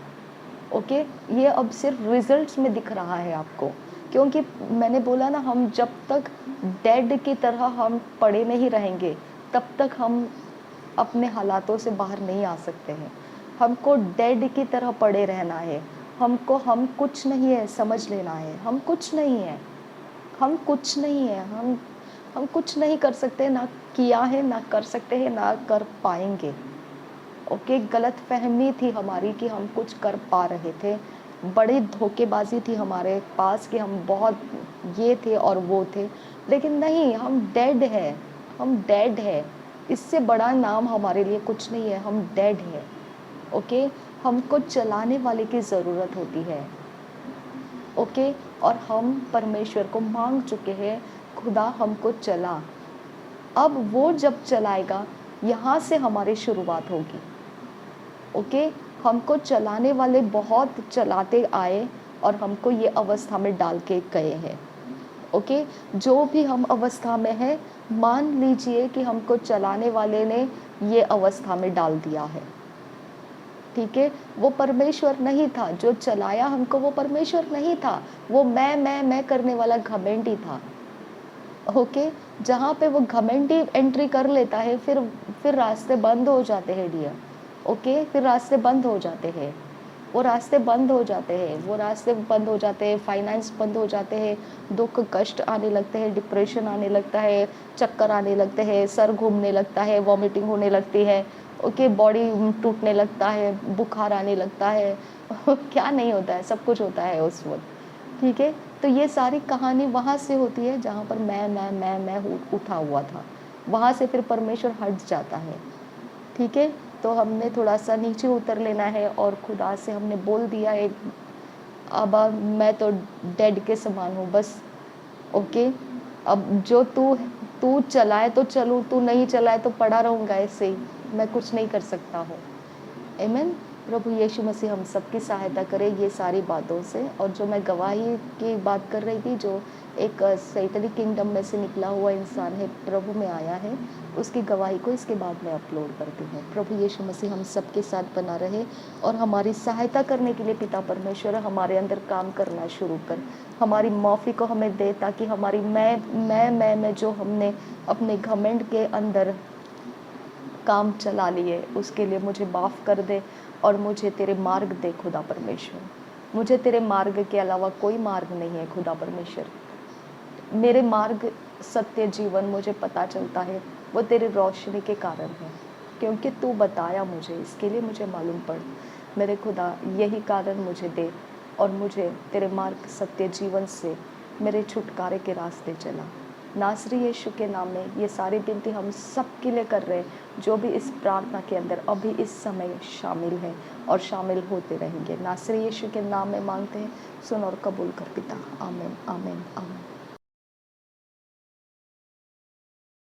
ओके, ये अब सिर्फ रिजल्ट्स में दिख रहा है आपको, क्योंकि मैंने बोला ना, हम जब तक डेड की तरह हम पड़े नहीं रहेंगे, तब तक हम अपने हालातों से बाहर नहीं आ सकते हैं। हमको डेड की तरह पड़े रहना है। हम कुछ नहीं है समझ लेना है। हम कुछ नहीं है, हम कुछ नहीं है, हम कुछ नहीं कर सकते, ना किया है, ना कर सकते हैं, ना कर पाएंगे। ओके, गलतफ़हमी थी हमारी कि हम कुछ कर पा रहे थे। बड़ी धोखेबाज़ी थी हमारे पास कि हम बहुत ये थे और वो थे। लेकिन नहीं, हम डेड हैं, हम डेड हैं। इससे बड़ा नाम हमारे लिए कुछ नहीं है, हम डेड हैं। ओके, हमको चलाने वाले की ज़रूरत होती है। ओके, और हम परमेश्वर को माँग चुके हैं, खुदा हमको चला। अब वो जब चलाएगा, यहाँ से हमारी शुरुआत होगी। ओके, हमको चलाने वाले बहुत चलाते आए और हमको ये अवस्था में डाल के गए हैं। ओके, जो भी हम अवस्था में हैं, मान लीजिए कि हमको चलाने वाले ने ये अवस्था में डाल दिया है। ठीक है, वो परमेश्वर नहीं था जो चलाया हमको, वो परमेश्वर नहीं था, वो मैं करने वाला घमंडी था। ओके, जहाँ पे वो घमंडी एंट्री कर लेता है, फिर रास्ते बंद हो जाते हैं डियर। ओके, फिर रास्ते बंद हो जाते हैं। वो रास्ते बंद हो जाते हैं, वो रास्ते बंद हो जाते हैं, फाइनेंस बंद हो जाते हैं, दुख कष्ट आने लगते हैं, डिप्रेशन आने लगता है, चक्कर आने लगते हैं, सर घूमने लगता है, वॉमिटिंग होने लगती है। ओके, बॉडी टूटने लगता है, बुखार आने लगता है। क्या नहीं होता है, सब कुछ होता है उस वक्त। ठीक है, तो ये सारी कहानी वहाँ से होती है जहाँ पर मैं उठा हुआ था। वहाँ से फिर परमेश्वर हट जाता है। ठीक है, तो हमने थोड़ा सा नीचे उतर लेना है और खुदा से हमने बोल दिया है, अब्बा मैं तो डेड के समान हूँ बस। ओके, अब जो तू तू चलाए तो चलूँ, तू नहीं चलाए तो पड़ा रहूँगा ऐसे ही, मैं कुछ नहीं कर सकता हूँ। आमीन। प्रभु यीशु मसीह हम सबकी सहायता करे ये सारी बातों से। और जो मैं गवाही की बात कर रही थी, जो एक सैतानिक किंगडम में से निकला हुआ इंसान है, प्रभु में आया है, उसकी गवाही को इसके बाद में अपलोड करती हूँ। प्रभु यीशु मसीह हम सबके साथ बना रहे और हमारी सहायता करने के लिए पिता परमेश्वर हमारे अंदर काम करना शुरू कर, हमारी माफ़ी को हमें दे, ताकि हमारी मैं जो हमने अपने घमंड के अंदर काम चला लिए, उसके लिए मुझे माफ़ कर दे और मुझे तेरे मार्ग दे खुदा परमेश्वर। मुझे तेरे मार्ग के अलावा कोई मार्ग नहीं है खुदा परमेश्वर। मेरे मार्ग सत्य जीवन मुझे पता चलता है, वो तेरी रोशनी के कारण है, क्योंकि तू बताया मुझे, इसके लिए मुझे मालूम पड़। मेरे खुदा यही कारण मुझे दे और मुझे तेरे मार्ग सत्य जीवन से मेरे छुटकारे के रास्ते चला। नासरी यीशु के नाम में ये सारी विनती हम सब के लिए कर रहे हैं जो भी इस प्रार्थना के अंदर अभी इस समय शामिल हैं और शामिल होते रहेंगे। नासरी यीशु के नाम में मांगते हैं, सुन और कबूल कर पिता। आमीन, आमीन, आमीन।